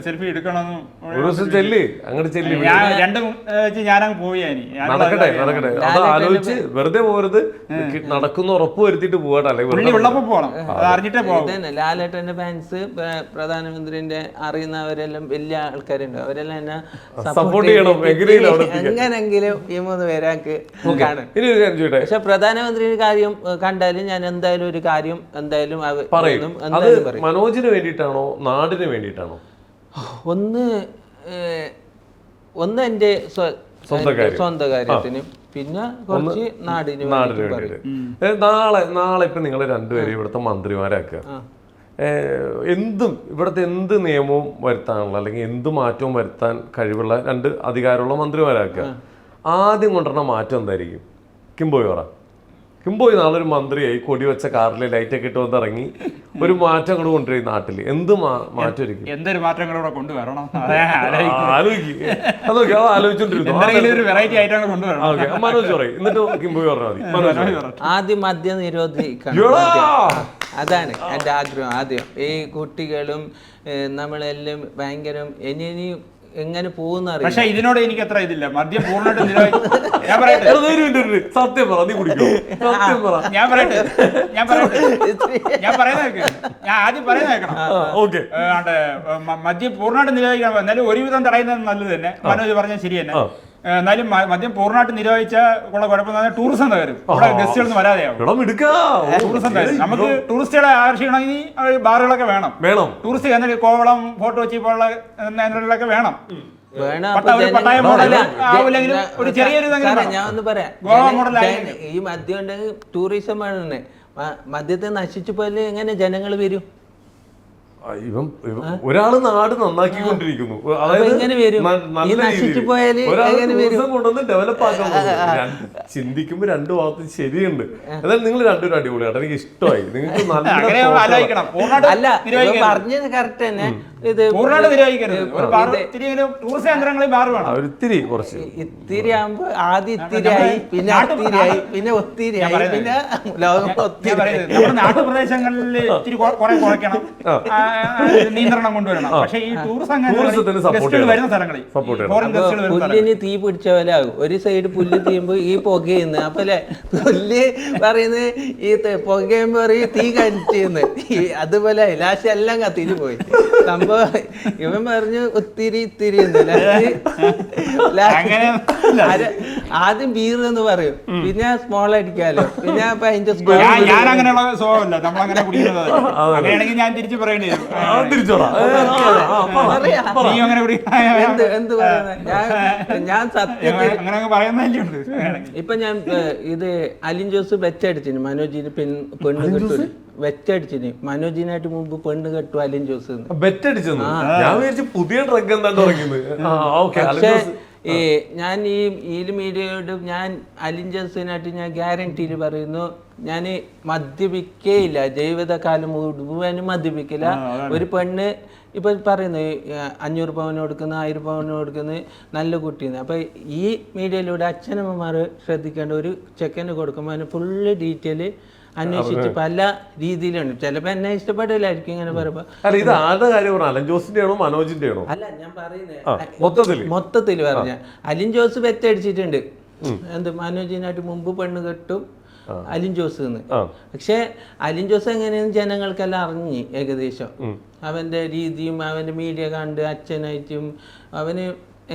സെൽഫി എടുക്കണമെന്നും ഞാനങ്ങ് പോയി. ആലോചിച്ച് വെറുതെ പോരുത്, നടക്കുന്ന ഉറപ്പ് വരുത്തിട്ട് പോകട്ടെ, പുള്ളി ഉള്ളപ്പോ പോകണം, അറിഞ്ഞിട്ടേ പോകാം. ലാലേട്ടന്റെ ഫാൻസ് പ്രധാനമന്ത്രിന്റെ അറിയുന്നവരെല്ലാം വലിയ ആൾക്കാരുണ്ട്, അവരെല്ലാം എന്നെ സപ്പോർട്ട് ചെയ്യണം. എങ്ങനെങ്കിലും ഈ 3 പേരാക്ക് കാണും. പക്ഷെ പ്രധാനമന്ത്രിയുടെ കാര്യം കണ്ടാലും ഞാൻ എന്തായാലും ഒരു കാര്യം എന്തായാലും പറയും. മനോജിന് വേണ്ടിയിട്ടാണോ നാടിന് വേണ്ടിയിട്ടാണോ? ഒന്ന് എന്റെ സ്വന്തം കാര്യത്തിന്, പിന്നെ കുറച്ച് നാടിന് വേണ്ടിയിട്ട്. നാളെ ഇപ്പൊ നിങ്ങൾ രണ്ടുപേരും ഇവിടുത്തെ മന്ത്രിമാരാക്കുക, എന്തും ഇവിടുത്തെ എന്ത് നിയമവും വരുത്താനുള്ള അല്ലെങ്കിൽ എന്ത് മാറ്റവും വരുത്താൻ കഴിവുള്ള 2 അധികാരമുള്ള മന്ത്രിമാരാക്കുക, ആദ്യം കൊണ്ടുവരുന്ന മാറ്റം എന്തായിരിക്കും? കിംബോയ് പറ. കിംബോയ് നാളെ ഒരു മന്ത്രിയായി കൊടി വെച്ച കാറിൽ ലൈറ്റൊക്കെ ഇട്ട് വന്നിറങ്ങി ഒരു മാറ്റം കൂടെ കൊണ്ടുവരും നാട്ടിൽ, എന്ത് മാറ്റമായിരിക്കും? എന്തൊരു മാറ്റം കൂടെ കൊണ്ടുവരണം മനോജ് പറയും, എന്നിട്ട് കിംബോയ് പറഞ്ഞാൽ മതി. ആദ്യം മദ്യം നിരോധിക്കണം, അതാണ് എൻ്റെ ആഗ്രഹം. ആദ്യം ഈ കുട്ടികളും നമ്മളെല്ലാം ഭയങ്കര ഇനി എങ്ങനെ പോകുന്ന അറിയാം. പക്ഷെ ഇതിനോട് എനിക്ക് അത്ര ഇതില്ല. മദ്യം പൂർണ്ണമായിട്ട് സത്യം പറ, നീ കുടിക്കോ? ഞാൻ ആദ്യം പറയുന്ന കേൾക്കണം. മദ്യം പൂർണ്ണമായിട്ട് നിരോധിക്കണം, എന്നാലും ഒരുവിധം തടയുന്നത് നല്ലത് തന്നെ. മനോജ് പറഞ്ഞാൽ ശരി തന്നെ. എന്നാലും മദ്യം പൂർണ്ണമായിട്ട് നിരോധിച്ച കുഴപ്പം ടൂറിസം തകരും. ഇവിടെ ഗസ്റ്റുകളൊന്നും വരാതെയാവും. ടൂറിസം തകരും. നമുക്ക് ടൂറിസ്റ്റുകളെ ആകർഷിക്കണമെങ്കിൽ ബാറുകളൊക്കെ വേണം. ടൂറിസ്റ്റ് എന്നാൽ കോവളം, ഫോർട്ട് കൊച്ചി പോലുള്ള ഒക്കെ വേണം. ഒരു ചെറിയൊരു ഞാൻ ഒന്ന് പറയാം, ഈ മദ്യം ഉണ്ടെങ്കിൽ ടൂറിസം വേണം. മദ്യത്തെ നശിച്ചു പോലെ എങ്ങനെ ജനങ്ങൾ വരും? ഒരാള് നാട് നന്നാക്കിക്കൊണ്ടിരിക്കുന്നു, ഡെവലപ്പ് ആക്കാൻ ചിന്തിക്കുമ്പോ 2 ഭാഗത്ത് ശരിയുണ്ട്. എന്നാലും നിങ്ങൾ 2 അടിപൊളിയായിട്ട് എനിക്ക് ഇഷ്ടമായി. നിങ്ങൾക്ക് അല്ല പറഞ്ഞത് കറക്റ്റ് തന്നെ. ഇത് ഒത്തിരി കുറച്ച് ഇത്തിരി ആകുമ്പോ ആദ്യം ഇത്തിരിയായി, പിന്നെ അത്തിരിയായി, പിന്നെ ഒത്തിരിയായി, പിന്നെ ലോകം ഒത്തിരി. നാട്ടുപ്രദേശങ്ങളിൽ ഇത്തിരി കുറെ കുറയ്ക്കണം, നിയന്ത്രണം കൊണ്ടുവരണം. പക്ഷേ ഈ വരുന്ന സ്ഥലങ്ങളിൽ പുല്ലിന് തീ പിടിച്ച പോലെ ആകും. ഒരു സൈഡ് പുല്ല് തീയുമ്പോ ഈ പുകയുന്നു. അപ്പൊ അല്ലെ പുല്ല് പറയുന്നത് ഈ പുകയുമ്പോ പറയും തീ കടിച്ചെന്ന്. അതുപോലെ ലാസ്റ്റ് എല്ലാം കത്തിട്ട് പോയി സംഭവം. ഇവൻ പറഞ്ഞു ഒത്തിരി ഇത്തിരി ആദ്യം ബീർ എന്ന് പറയും, പിന്നെ സ്മോൾ അടിക്കാലോ, പിന്നെ ഞാൻ അങ്ങനെയുള്ള സ്വഭാവമല്ല. നമ്മളങ്ങനെ കുടിക്കുന്നത് അങ്ങനെയാണെങ്കിൽ ഞാൻ തിരിച്ചു പറയേണ്ടി വരും. തിരിച്ചോടാ പറയാ. നീ അങ്ങനെ കുടി എന്ത് പറയുന്നത് ഞാൻ സത്യത്തിൽ അങ്ങനെ പറയുന്നല്ലേ ഉണ്ട്. ഇപ്പൊ ഞാൻ ഇത് അലിൻ ജോസ് വെച്ചടിച്ചിന് മനോജിന് പെണ്ണ് കെട്ടു വെച്ചടിച്ചിന് മനോജിനായിട്ട് മുമ്പ് പെണ്ണ് കെട്ടു അലിൻ ജോസ് ബെറ്റടിച്ചെന്ന് ഞാൻ വിചാരിച്ചു പുതിയ ഡ്രഗ് എന്താണ് തുടങ്ങിയത്. പക്ഷേ ഞാൻ ഈ മീഡിയയോട് ഞാൻ അലിൻ ജോസിനായിട്ട് ഞാൻ ഗ്യാരണ്ടിയിൽ പറയുന്നു, ഞാൻ മദ്യപിക്കേയില്ല, ജീവിതകാലം മുഴുവനും മദ്യപിക്കില്ല. ഒരു പെണ്ണ് ഇപ്പൊ പറയുന്നു 500 പവന് കൊടുക്കുന്ന 1000 പവന് കൊടുക്കുന്ന നല്ല കുട്ടിന്ന്. അപ്പൊ ഈ മീഡിയയിലൂടെ അച്ഛനമ്മമാർ ശ്രദ്ധിക്കേണ്ട, ഒരു ചെക്കന് കൊടുക്കുമ്പോൾ അതിന് ഫുള്ള് ഡീറ്റെയിൽ അന്വേഷിച്ച് പല രീതിയിലുണ്ട്. ചിലപ്പോ എന്നെ ഇഷ്ടപ്പെടില്ലായിരിക്കും ഇങ്ങനെ പറയുമ്പോ. ഇത് ആരുടെ കാര്യം അലൻ ജോസിന്റെ ആണോ മനോജിന്റെ ആണോ? അല്ല ഞാൻ പറയുന്നത് മൊത്തത്തിൽ പറഞ്ഞ അലിൻ ജോസ് വെച്ചടിച്ചിട്ടുണ്ട്. എന്ത് മനോജിനായിട്ട് മുമ്പ് പെണ്ണ് കെട്ടും അലിൻ ജോസ് എന്ന്. പക്ഷെ അലിൻ ജോസ് എങ്ങനെയെന്ന് ജനങ്ങൾക്കെല്ലാം അറിഞ്ഞ് ഏകദേശം. അവന്റെ രീതിയും അവന്റെ മീഡിയ കണ്ട് അച്ഛനായിട്ടും അവന്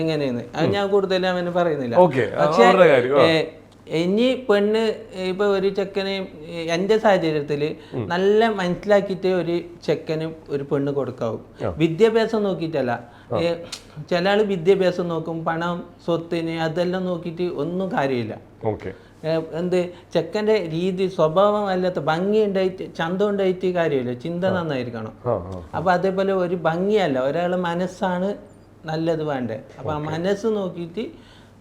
എങ്ങനെയെന്ന് അത് ഞാൻ കൂടുതൽ അവന് പറയുന്നില്ല. പക്ഷെ ഇനി പെണ്ണ് ഇപ്പൊ ഒരു ചെക്കന് എൻ്റെ സാഹചര്യത്തിൽ നല്ല മനസ്സിലാക്കിയിട്ട് ഒരു ചെക്കന് ഒരു പെണ്ണ് കൊടുക്കാവും. വിദ്യാഭ്യാസം നോക്കിയിട്ടല്ല. ചില ആള് വിദ്യാഭ്യാസം നോക്കും, പണം, സ്വത്തിന്, അതെല്ലാം നോക്കിയിട്ട് ഒന്നും കാര്യമില്ല. എന്ത് ചെക്കൻ്റെ രീതി സ്വഭാവം അല്ലാത്ത ഭംഗി ഉണ്ടായിട്ട് ചന്തം ഉണ്ടായിട്ട് കാര്യമില്ല, ചിന്ത നന്നായിരിക്കണം. അപ്പൊ അതേപോലെ ഒരു ഭംഗിയല്ല, ഒരാളെ മനസ്സാണ് നല്ലത് വേണ്ടേ. അപ്പൊ ആ മനസ്സ് നോക്കിയിട്ട്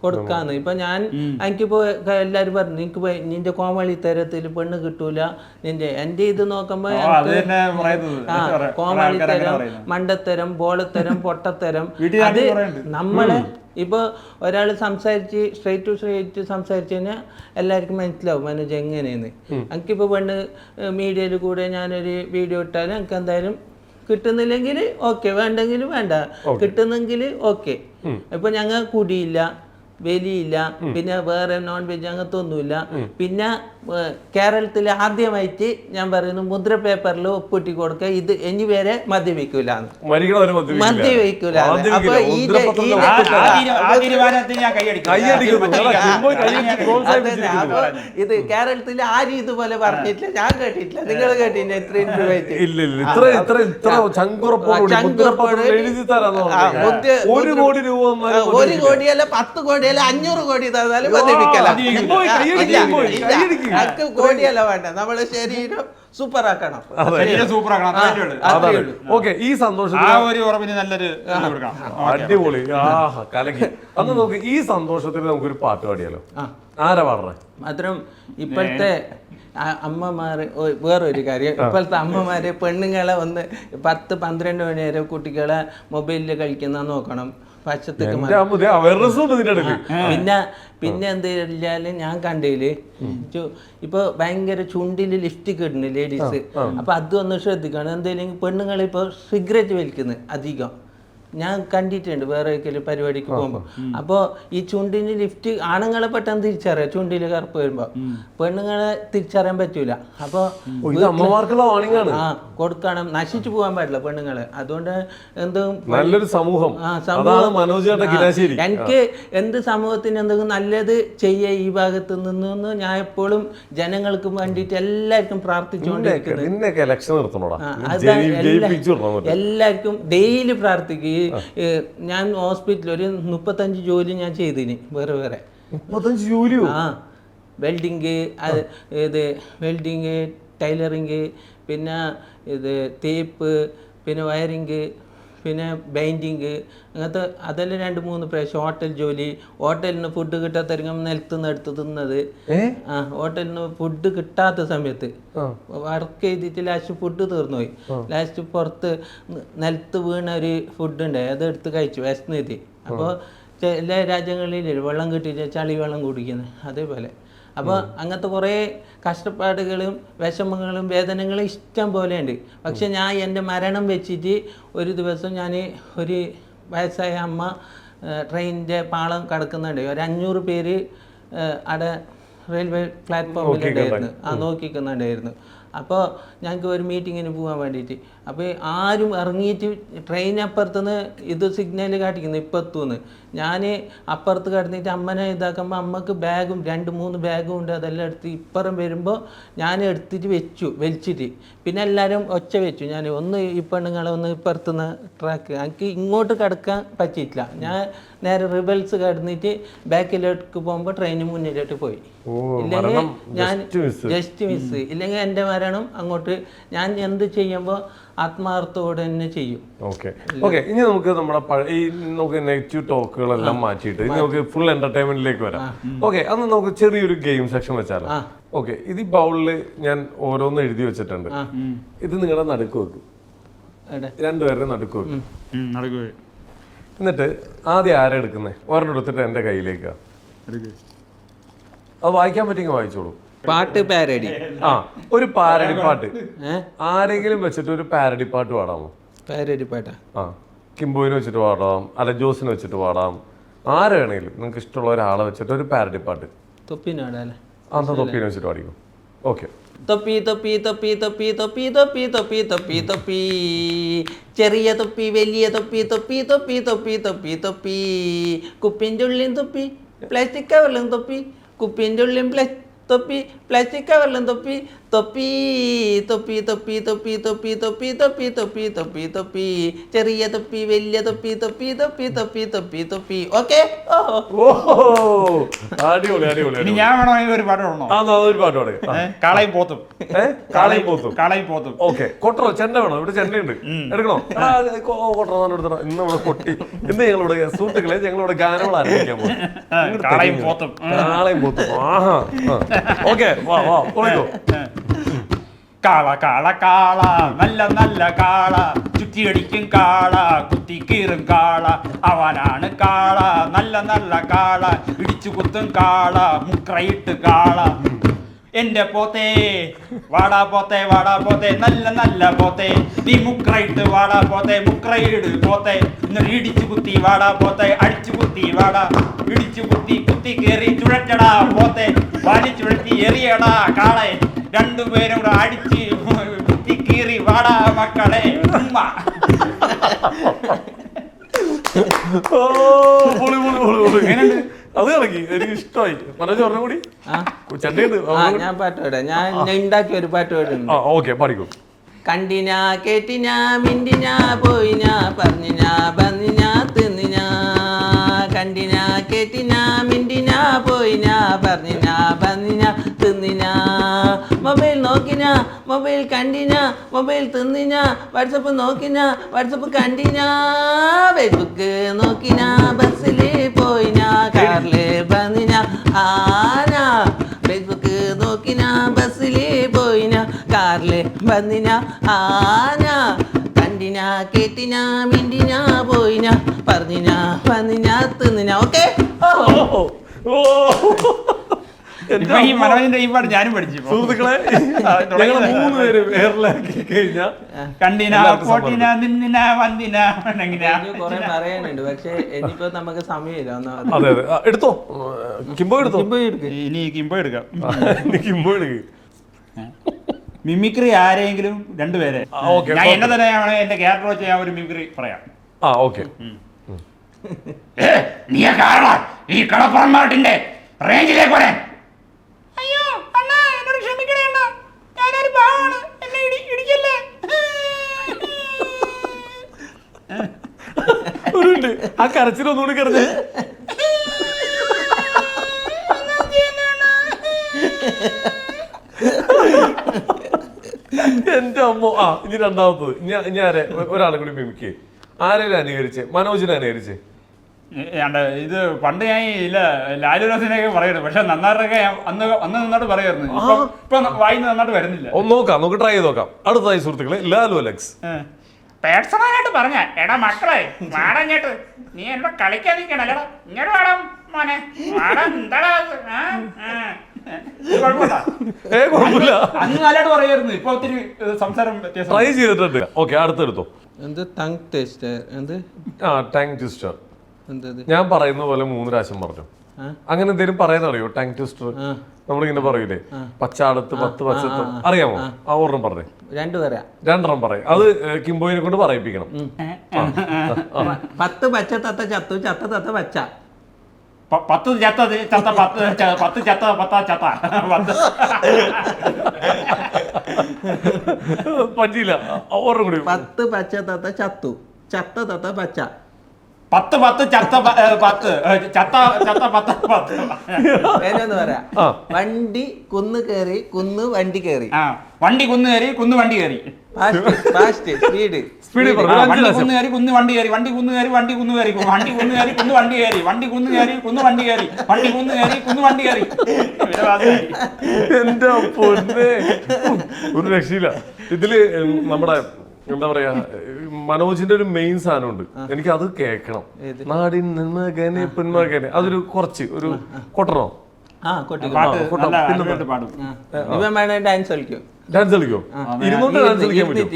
കൊടുക്കാന്ന്. ഇപ്പൊ ഞാൻ എനിക്കിപ്പോ എല്ലാരും പറഞ്ഞു നിനക്ക് നിന്റെ കോമളി തരത്തിൽ പെണ്ണ് കിട്ടൂല, നിന്റെ എന്റെ ഇത് നോക്കുമ്പോ കോമളിത്തരം, മണ്ടത്തരം, ബോളത്തരം, പൊട്ടത്തരം. അത് നമ്മളെ ഇപ്പൊ ഒരാൾ സംസാരിച്ച് സ്ട്രേറ്റ് ടു സ്ട്രേറ്റ് സംസാരിച്ചു കഴിഞ്ഞാൽ എല്ലാവർക്കും മനസ്സിലാവും മനോജ് എങ്ങനെയെന്ന്. എനിക്കിപ്പോ പെണ്ണ് മീഡിയയിൽ കൂടെ ഞാനൊരു വീഡിയോ ഇട്ടാലും എനിക്ക് എന്തായാലും കിട്ടുന്നില്ലെങ്കിൽ ഓക്കെ, വേണ്ടെങ്കിൽ വേണ്ട, കിട്ടുന്നെങ്കിൽ ഓക്കെ. ഇപ്പൊ ഞങ്ങൾ കുടിയില്ല, വലിയില്ല, പിന്നെ വേറെ നോൺ വെജ് അങ്ങനത്തെ ഒന്നുമില്ല. പിന്നെ കേരളത്തിൽ ആദ്യമായിട്ട് ഞാൻ പറയുന്നു മുദ്ര പേപ്പറിൽ ഒപ്പിട്ടി കൊടുക്കുക, ഇത് ഇനി വരെ മദ്യപിക്കൂല. അപ്പൊ ഇത് കേരളത്തിൽ ആരും ഇതുപോലെ പറഞ്ഞിട്ടില്ല, ഞാൻ കേട്ടിട്ടില്ല. നിങ്ങൾ കേട്ടില്ല ഇത്ര ഒരു കോടിയല്ല 10 കോടിയല്ല 500 കോടി തന്നാലും മദ്യപിക്കല. കോടിയല്ല വേണ്ട, നമ്മുടെ ശരീരം സൂപ്പർ ആക്കണം. ഈ സന്തോഷം അടിപൊളി കലക്കി. അന്ന് നോക്ക്, ഈ സന്തോഷത്തിൽ നമുക്കൊരു പാട്ട് പാടിയാലോ? ആരാ പാടണേ? മാത്രം ഇപ്പോഴത്തെ അമ്മമാര് വേറൊരു കാര്യം, ഇപ്പോഴത്തെ അമ്മമാര് പെണ്ണുങ്ങളെ 10-12 മണി വരെ കുട്ടികളെ മൊബൈലിൽ കളിക്കുന്ന നോക്കണം. പിന്നെ എന്തെങ്കിലും ഞാൻ കണ്ടതില് ഇപ്പൊ ഭയങ്കര ചുണ്ടില് ലിപ്സ്റ്റിക് ഇടുന്നു ലേഡീസ്. അപ്പൊ അതൊന്ന് ശ്രദ്ധിക്കണം. എന്തെങ്കിലും പെണ്ണുങ്ങളിപ്പോ സിഗരറ്റ് വലിക്കുന്നു അധികം ഞാൻ കണ്ടിട്ടുണ്ട് വേറെ ഒരിക്കലും പരിപാടിക്ക് പോകുമ്പോൾ. അപ്പോൾ ഈ ചുണ്ടിന് ലിഫ്റ്റ് ആണുങ്ങളെ പെട്ടെന്ന് തിരിച്ചറിയാം, ചുണ്ടിൽ കറുപ്പ് വരുമ്പോൾ. പെണ്ണുങ്ങളെ തിരിച്ചറിയാൻ പറ്റൂല. അപ്പോൾ കൊടുക്കണം, നശിച്ചു പോകാൻ പാടില്ല പെണ്ണുങ്ങളെ. അതുകൊണ്ട് എന്തും നല്ലൊരു സമൂഹം, എനിക്ക് എന്ത് സമൂഹത്തിന് എന്തെങ്കിലും നല്ലത് ചെയ്യുക ഈ ഭാഗത്ത് നിന്ന് ഞാൻ എപ്പോഴും ജനങ്ങൾക്ക് വേണ്ടിയിട്ട് എല്ലാവർക്കും പ്രാർത്ഥിച്ചുകൊണ്ടിരിക്കുന്നത്. എല്ലാവർക്കും ഡെയിലി പ്രാർത്ഥിക്കുക. ഞാൻ ഹോസ്പിറ്റലിൽ ഒരു 35 ജോലി ഞാൻ ചെയ്തിന് വേറെ വേറെ. 35 ജോലിയോ? വെൽഡിങ്, ഇത് വെൽഡിങ്, ടൈലറിങ്, പിന്നെ ഇത് തേപ്പ്, പിന്നെ വയറിങ്, പിന്നെ ബൈൻഡിങ്, അങ്ങനത്തെ അതെല്ലാം 2-3 പ്രാവശ്യം. ഹോട്ടൽ ജോലി, ഹോട്ടലിൽ നിന്ന് ഫുഡ് കിട്ടാത്ത നിലത്തുനിന്ന് എടുത്ത് തിന്നത്. ഹോട്ടലിൽ നിന്ന് ഫുഡ് കിട്ടാത്ത സമയത്ത് വർക്ക് ചെയ്തിട്ട് ലാസ്റ്റ് ഫുഡ് തീർന്നുപോയി. ലാസ്റ്റ് പുറത്ത് നിലത്ത് വീണ ഒരു ഫുഡ് ഉണ്ടായി, അത് എടുത്ത് കഴിച്ചു വിശന്നിട്ട്. അപ്പോൾ എല്ലാ രാജ്യങ്ങളിലും വെള്ളം കിട്ടിയിട്ട് ചളി വെള്ളം കുടിക്കുന്നത് അതേപോലെ. അപ്പോൾ അങ്ങനത്തെ കുറേ കഷ്ടപ്പാടുകളും വിഷമങ്ങളും വേദനകളും ഇഷ്ടം പോലെ ഉണ്ട്. പക്ഷെ ഞാൻ എൻ്റെ മരണം വെച്ചിട്ട് ഒരു ദിവസം ഞാൻ ഒരു വയസ്സായ അമ്മ ട്രെയിനിൻ്റെ പാളം കിടക്കുന്നുണ്ട്. ഒരു 500 പേര് അവിടെ റെയിൽവേ പ്ലാറ്റ്ഫോമിലുണ്ടായിരുന്നു, നോക്കിക്കുന്നുണ്ടായിരുന്നു. അപ്പോൾ ഞങ്ങൾക്ക് ഒരു മീറ്റിങ്ങിന് പോകാൻ വേണ്ടിയിട്ട് അപ്പോൾ ആരും ഇറങ്ങിയിട്ട് ട്രെയിൻ അപ്പുറത്തുനിന്ന് ഇത് സിഗ്നൽ കാട്ടിക്കുന്നു ഇപ്പം എത്തുമെന്ന്. ഞാൻ അപ്പുറത്ത് കിടന്നിട്ട് അമ്മനെ ഇതാക്കുമ്പോൾ അമ്മക്ക് ബാഗും 2-3 ബാഗും ഉണ്ട്, അതെല്ലാം എടുത്ത് ഇപ്പുറം വരുമ്പോൾ ഞാൻ എടുത്തിട്ട് വലിച്ചിട്ട് പിന്നെ എല്ലാവരും ഒച്ച വെച്ചു. ഞാൻ ഒന്ന് ഈ പെണ്ണുങ്ങളെ ഒന്ന് ഇപ്പുറത്തുനിന്ന് ട്രാക്ക് എനിക്ക് ഇങ്ങോട്ട് കിടക്കാൻ പറ്റിയിട്ടില്ല. ഞാൻ നേരെ റിബൽസ് കിടന്നിട്ട് ബാക്കിലേക്ക് പോകുമ്പോൾ ട്രെയിന് മുന്നിലോട്ട് പോയി. ഇല്ലെങ്കിൽ ഞാൻ ജസ്റ്റ് മിസ്. ഇല്ലെങ്കിൽ എൻ്റെ മരണം അങ്ങോട്ട് ഞാൻ എന്ത് ചെയ്യുമ്പോൾ ആത്മാർത്ഥത്തോടെ തന്നെ ചെയ്യും. ഓക്കെ ഓക്കെ, ഇനി നമുക്ക് നമ്മുടെ ഈ നമുക്ക് നെഗറ്റീവ് ടോക്കുകളെല്ലാം മാറ്റിയിട്ട് ഇനി നമുക്ക് ഫുൾ എന്റർടൈൻമെന്റിലേക്ക് വരാം. ഓക്കെ, അന്ന് നമുക്ക് ചെറിയൊരു ഗെയിം സെക്ഷൻ വെച്ചാലോ? ഓക്കെ, ഇത് ഈ ബൗളില് ഞാൻ ഓരോന്ന് എഴുതി വെച്ചിട്ടുണ്ട്. ഇത് നിങ്ങളുടെ നടുക്ക് വെക്കും, രണ്ടുപേരുടെ നടുക്ക് വെക്കും. എന്നിട്ട് ആദ്യം ആരാ എടുക്കുന്നത് ഒരെണ്ണം എടുത്തിട്ട് എൻ്റെ കയ്യിലേക്കാ. അത് വായിക്കാൻ പറ്റുമെങ്കിൽ വായിച്ചോളൂ. പാട്ട് പാരഡി. ഒരു പാരഡി പാട്ട് ആരെങ്കിലും വെച്ചിട്ട് ഒരു പാരഡി പാട്ട് പാടാമോ? പാരഡി പാട്ടാ? കിംബോയിനെ വെച്ചിട്ട് പാടാം, അല്ല ജോസിനെ വെച്ചിട്ട് പാടാം, ആരെ വേണമെങ്കിലും നിങ്ങൾക്ക് ഇഷ്ടമുള്ള ഒരാളെ വെച്ചിട്ട് ഒരു പാരഡി പാട്ട്. തൊപ്പിനാടല്ലേ? തൊപ്പീനെ വെച്ചിട്ട് പാടിക്കും. ഓക്കെ. തൊപ്പി തൊപ്പി തൊപ്പി തൊപ്പി തൊപ്പി തൊപ്പി തൊപ്പി തൊപ്പി തൊപ്പി, ചെറിയ തൊപ്പി വലിയ തൊപ്പി തൊപ്പി തൊപ്പി തൊപ്പി തൊപ്പി തൊപ്പി, കുപ്പിൻ്റെ ഉള്ളിൽ തൊപ്പി പ്ലാസ്റ്റിക് കവറിലും തൊപ്പി, കുപ്പിൻ്റെ ഉള്ളിൽ തൊപ്പി പ്ലാസ്റ്റിക് കവറിലും തൊപ്പി, തൊപ്പി തൊപ്പി തൊപ്പി തൊപ്പി തൊപ്പി തൊപ്പി തൊപ്പി തൊപ്പി തൊപ്പി തൊപ്പി, ചെറിയ തൊപ്പി വലിയ തൊപ്പി തൊപ്പി തൊപ്പി തൊപ്പി തൊപ്പി തൊപ്പി. ഓക്കെ, അടിപൊളി അടിപൊളി. ഞാൻ വേണോ ഒരു പാട്ട് പാടണോ? ഒരു പാട്ട് പാടുക. കാളയും പോത്തും. കാളയും പോത്തും. കാളയും പോത്തും. ഓക്കെ, കൊട്ടറോ ചെണ്ട വേണോ? ഇവിടെ ചെണ്ടയുണ്ട്, എടുക്കണോ? കൊട്ടറോ എടുത്തോ. ഇന്ന് ഇവിടെ കൊട്ടി ഇന്ന് ഞങ്ങളിവിടെ സുഹൃത്തുക്കളെ ഞങ്ങളിവിടെ ഗാനങ്ങൾ ആരംഭിക്കാൻ പോകും. കാളയും പോത്തും. കാളയും പോത്തും. ആഹാ, ഓക്കെ, വാ വാ തുടങ്ങിക്കോ. കാള കാള കാള നല്ല നല്ല കാള, ചുറ്റിയടിക്കും കാള, കുത്തി കീറും കാള, അവനാണ് കാള നല്ല നല്ല കാള, ഇടിച്ചു കുത്തും കാള, മുക്രയിട്ട് കാള. എന്റെ പോത്തേ വാടാ പോത്തേ വാടാ പോത്തേ നല്ല നല്ല പോത്തേ, നീ മുക്രയിട്ട് വാടാ പോത്തേ മുക്രയിട് പോത്തേ, എന്നിട്ട് ഇടിച്ചു കുത്തി വാടാ പോത്തേ, അടിച്ചു കുത്തി വാടാ, ഇടിച്ചു കുത്തി കുത്തി കയറി ചുഴറ്റടാ പോത്തേ, വലി ചുഴറ്റി എറിയടാ കാളെ, രണ്ടുപേരും കൂടെ അടിച്ച് കുത്തി കീറി വാടാ മക്കളെ. അത് കളക്കി, എനിക്ക് ഇഷ്ടമായി. മനോജ് പറഞ്ഞ കൂടി ചെണ്ടയുണ്ട്. ഞാൻ പാട്ട് പാടാം. ഞാൻ ഉണ്ടാക്കിയ ഒരു പാട്ട് പാടുന്നു. ഓക്കെ, പാടിക്കോ. കണ്ടിനാ കേട്ടിനാ മിണ്ടിനാ പോയിനാ പറഞ്ഞിനാ പറഞ്ഞിനാ തിന്നിനാ, കണ്ടിനാ കേട്ടിനാ മിണ്ടിനാ പോയിനാ പറഞ്ഞിനാ പറഞ്ഞിനാ തിന്നിനാ, മൊബൈൽ നോക്കിനാ മൊബൈൽ കണ്ടിനാ മൊബൈൽ തിന്നിനാ, വാട്സപ്പ് നോക്കിനാ വാട്സപ്പ് കണ്ടിനാ, ഫേസ്ബുക്ക് നോക്കിനാ, ബസ്സിൽ പോയിനാ കാറില് വന്നിനാ ആനാ, ഫേസ്ബുക്ക് നോക്കിനാ ബസ്സിൽ പോയിനാ കാറില് വന്നിനാ ആനാ, കണ്ടിനാ കേട്ടിനാ മിണ്ടിനാ പോയിനാ പറഞ്ഞിനാ വന്നിനാ തിന്നിനാ. ഓക്കെ, ഈ മനോജിന്റെ ഈ പാട്ട് ഞാനും പഠിച്ചു. സുഹൃത്തുക്കളെ, ഞങ്ങൾ 3 പേര് വേറിലാക്കി കഴിഞ്ഞാ കണ്ടിനാ പോട്ടിനാ നിന്നിനാ വന്നിനാ കുറെ പറയാനുണ്ട്, പക്ഷെ ഇനിയിപ്പോ നമുക്ക് സമയമില്ല. അതെ അതെ, എടുത്തോ. കിംബോ എടുത്തോ. ഇനി കിംബോ എടുക്കാം. കിംബോ എടുക്ക്. മിമിക്രി ആരെങ്കിലും രണ്ടുപേരെ ഞാൻ എന്നെ തന്നെയാണ് എന്റെ ക്യാരക്ടർ വെച്ച് ഞാൻ ഒരു മിമിക്രി പറയാം. ഓക്കെ. നീ കാരണം ഈ കടപ്പുറമ്പാട്ടിന്റെ റേഞ്ചിലേക്ക് വരാൻ. അയ്യോ അണ്ണാ, എന്നോട് ക്ഷമിക്കണേ അണ്ണാ, ഞാനൊരു പാവാണ്, എന്നെ ഇടിക്കല്ലേ. ആ കരച്ചിലൊന്നുകൂടി കിടന്ന് എന്റെ അമ്മ. ഇനി രണ്ടാമത്തത് ഞാൻ ഒരാളെ കൂടി മിമിക്ക്. ആരെങ്കിലും അനുകരിച്ച്? മനോജിനെ അനുകരിച്ച്. ഇത് പണ്ട് ഞാൻ ഇല്ല ലാലുദാസിനെയൊക്കെ പറയുന്നത്, പക്ഷെ നന്നായിട്ടൊക്കെ അന്ന് നന്നായിട്ട് പറയുമായിരുന്നു. ഇപ്പൊ വായിന്ന് നന്നായിട്ട് വരുന്നില്ല. ഒന്ന് നോക്കാം, നമുക്ക് ട്രൈ ചെയ്ത് നോക്കാം. അടുത്തതായി സുഹൃത്തുക്കളെ, ലാലു അലക്സ്. പേഴ്സണലായിട്ട് പറഞ്ഞ എടാ മക്കളെ വാടങ്ങോട്ട്, നീ എന്നോട് കളിക്കാൻ നിൽക്കണല്ലേടാ, ഇങ്ങോട്ട് വാടാ മോനെ, വാടാ എന്താടാ. കുഴപ്പമില്ല, അന്ന് നല്ലതായിട്ട് പറയായിരുന്നു, ഇപ്പൊ ഒത്തിരി സംസാരം വ്യത്യാസം. ട്രൈ ചെയ്തിട്ടുണ്ട്. ഓക്കെ, അടുത്തെടുത്തോ. എന്ത് ടങ് ട്വിസ്റ്റർ? എന്ത് ടങ് ട്വിസ്റ്റർ? എന്തത്? ഞാൻ പറയുന്ന പോലെ 3 പ്രാവശ്യം പറഞ്ഞു. അങ്ങനെ എന്തെങ്കിലും പറയാൻ അറിയോ? ടാങ് ട്വിസ്റ്റർ നമ്മളിങ്ങനെ പറയൂലേ, പച്ചാടത്ത് 10 പച്ചത്ത്, അറിയാമോ? ആ ഒരെണ്ണം പറഞ്ഞേ. രണ്ടെണ്ണം പറയാം. അത് കിംബോയിനെ കൊണ്ട് പറയിപ്പിക്കണം. 10 പച്ച തത്ത ചത്തു, ചത്ത തത്ത പച്ച. 10 ചത്ത ചത്ത 10 ചത്ത 10 ചത്ത 10 പറ്റിയില്ല. ഓർമ്മ കൂടി. 10 പച്ച തത്ത ചത്തു, ചത്ത തത്ത പച്ച. 10 ചത്ത 10 ചത്ത ചത്ത 10 വേനൊന്ന് പറയാം. വണ്ടി കുന്ന് കയറി, കുന്ന് വണ്ടി കയറി. വണ്ടി കുന്ന് കയറി, കുന്ന് വണ്ടി കയറി. സ്പീഡ് വണ്ടി കുന്ന് കയറി, കുന്ന് വണ്ടി കയറി. വണ്ടി കുന്ന് കയറി, വണ്ടി കുന്ന് കയറി. വണ്ടി കുന്ന് കയറി, കുന്ന് വണ്ടി കയറി. വണ്ടി കുന്ന് കയറി, കുന്ന് വണ്ടി കയറി. വണ്ടി കുന്ന് കയറി, കുന്ന് വണ്ടി കയറി. എന്റെ പൊന്നേ, ഒരു രക്ഷയില്ല. ഇതില് നമ്മുടെ എന്താ പറയാ, മനോജിന്റെ ഒരു മെയിൻ സാധനമുണ്ട്, എനിക്ക് അത് കേൾക്കണം. നാടിൻ മകനെ പൊന്മകനെ, അതൊരു കുറച്ച് ഒരു കൊട്ടണോ? ഡാൻസ് കളിക്കോ? ഡാൻസ് കളിക്കോ? ഇരുന്നോട്ട് ഡാൻസ് കളിക്കാൻ പറ്റും.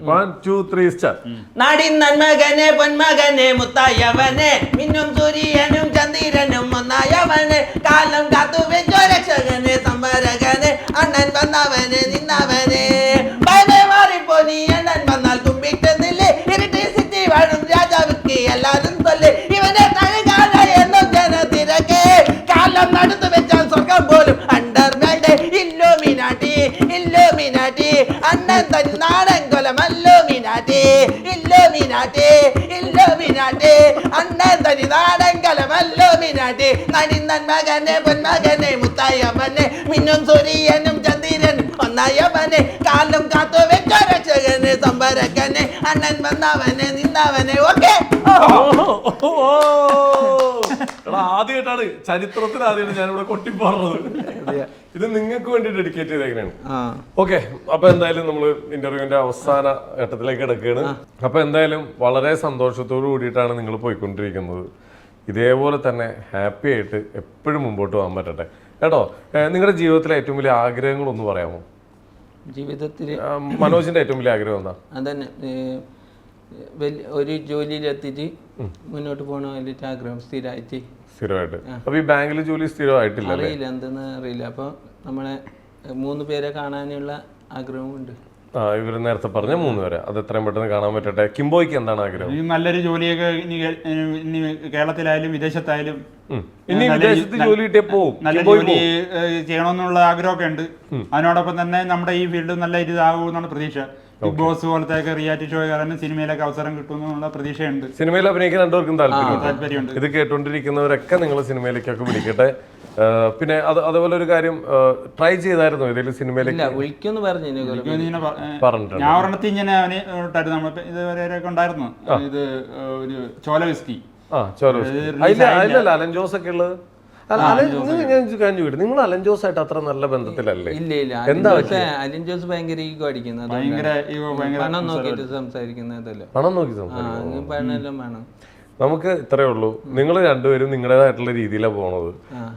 1 2 3 സ്റ്റാർട്ട്. നാടിൻ നന്മകനെ പൊന്മകനെ മുത്തായവനെ, മിന്നും സൂര്യനും ചന്ദ്രനും ഒന്നായവനെ, കാലം കാത്തു വെച്ചോ രക്ഷകനെ സംവരകനെ, അണ്ണൻ വന്നവനെ നിന്നവനെ. മാറിപ്പോ നീ അണ്ണൻ വന്നാൽ കുമ്പിട്ടുന്നില്ലേ, ഇരുട്ടി സിറ്റി വാഴും രാജാവിക്ക് എല്ലാരും തൊല്ലേ. ഇവനെ തഴുകാതെ എന്നും ജനത്തിരക്കെ, കാലം നടത്തു വെച്ചാൽ സ്വർഗം പോലും അണ്ടർവേൾഡ്. ഇല്ലുമിനാട്ടി ഇല്ലുമിനാട്ടി, അണ്ണൻ തൻ നാടൻ കൊലം അല്ലുമിനാട്ടി. ഇല്ലുമിനാട്ടി ഇല്ലുമിനാട്ടി, അണ്ണൻ തനി നാടൻ കൊലം അല്ലുമിനാട്ടി. നടിന്നൻ മകനെ പൊന്മകനെ മുത്തായവനെ, മിന്നും സൂര്യനും ചന്ദ്രനും ഒന്നായവനെ, കാലം കാത്തു വെച്ചോ രക്ഷകനെ സംഭരകനെ, അണ്ണൻ വന്നവനെ നിന്നവനെ. ഓക്കെ, ആദ്യമായിട്ടാണ് ചരിത്രത്തിൽ ആദ്യമായിട്ട് ഞാനിവിടെ കൊട്ടിപ്പാടുന്നത്. ഇത് നിങ്ങൾക്ക് വേണ്ടി ഡെഡിക്കേറ്റ് ചെയ്തേക്കണാണ്. ഓക്കെ, അപ്പൊ എന്തായാലും നമ്മള് ഇന്റർവ്യൂവിന്റെ അവസാന ഘട്ടത്തിലേക്ക് കിടക്കുകയാണ്. അപ്പൊ എന്തായാലും വളരെ സന്തോഷത്തോടു കൂടിയിട്ടാണ് നിങ്ങൾ പോയിക്കൊണ്ടിരിക്കുന്നത്. ഇതേപോലെ തന്നെ ഹാപ്പി ആയിട്ട് എപ്പോഴും മുമ്പോട്ട് പോകാൻ പറ്റട്ടെ കേട്ടോ. നിങ്ങളുടെ ജീവിതത്തിലെ ഏറ്റവും വലിയ ആഗ്രഹങ്ങളൊന്ന് പറയാമോ? ജീവിതത്തിൽ മനോജിന്റെ ഏറ്റവും വലിയ ആഗ്രഹം എന്താ? അതന്നെ, ഒരു ജോലിയിലെത്തിയിട്ട് മുന്നോട്ട് പോകണ വലിയ ആഗ്രഹം സ്ഥിരമായിട്ട്. അപ്പൊ ഈ ബാങ്കിൽ ജോലി സ്ഥിരമായിട്ടില്ല? അറിയില്ല, എന്തെന്ന് അറിയില്ല. അപ്പൊ നമ്മളെ 3 പേരെ കാണാനുള്ള ആഗ്രഹമുണ്ട്. ഇവര് നേരത്തെ പറഞ്ഞ 3 പേരെ, അത് എത്രയും പെട്ടെന്ന് കാണാൻ പറ്റട്ടെ. കിംബോയ്ക്ക് എന്താണ് ആഗ്രഹം? നല്ലൊരു ജോലിയൊക്കെ ഇനി കേരളത്തിലായാലും വിദേശത്തായാലും ഇനി വിദേശത്ത് ജോലി കിട്ടിയാൽ പോകും. നല്ല ജോലി ചെയ്യണമെന്നുള്ള ആഗ്രഹമൊക്കെ ഉണ്ട്. അതിനോടൊപ്പം തന്നെ നമ്മുടെ ഈ ഫീൽഡ് നല്ല ഇതാകുമെന്നാണ് പ്രതീക്ഷ. ബിഗ് ബോസ് പോലത്തെ റിയാലിറ്റി ഷോ കാരണം സിനിമയിലൊക്കെ അവസരം കിട്ടുമെന്നുള്ള പ്രതീക്ഷയുണ്ട്. സിനിമയിൽ അഭിനയിക്കാൻ രണ്ടുപേർക്കും താല്പര്യമുണ്ട്. ഇത് കേട്ടോണ്ടിരിക്കുന്നവരൊക്കെ നിങ്ങൾ സിനിമയിലേക്കൊക്കെ വിളിക്കട്ടെ. പിന്നെ അതുപോലെ ഒരു കാര്യം, ട്രൈ ചെയ്തായിരുന്നു ഏതെങ്കിലും സിനിമയിലേക്ക്? വിളിക്കുമെന്ന് പറഞ്ഞിട്ടുണ്ട്. ഞാൻ ഒരെണ്ണത്തിൽ ഇങ്ങനെ അവന് നമ്മൾ ഇതുവരെയൊക്കെ ഉണ്ടായിരുന്നു. ഇത് ഒരു ചോല വിസ്കി. അതിലല്ല അലൻ ജോസ് ഒക്കെ ഉള്ളത്. നിങ്ങൾ അലൻ ജോസ് ആയിട്ട് അത്ര നല്ല ബന്ധത്തിലല്ലേ? ഇല്ല, അലൻ ജോസ് ഭയങ്കര ഈഗോ അടിക്കുന്നത്, പണം നോക്കിട്ട് സംസാരിക്കുന്നതല്ലേ. പണം നോക്കി സംസാരിക്കും. നമുക്ക് ഇത്രയേ ഉള്ളൂ. നിങ്ങൾ രണ്ടുപേരും നിങ്ങളുടേതായിട്ടുള്ള രീതിയിലാണ് പോണത്.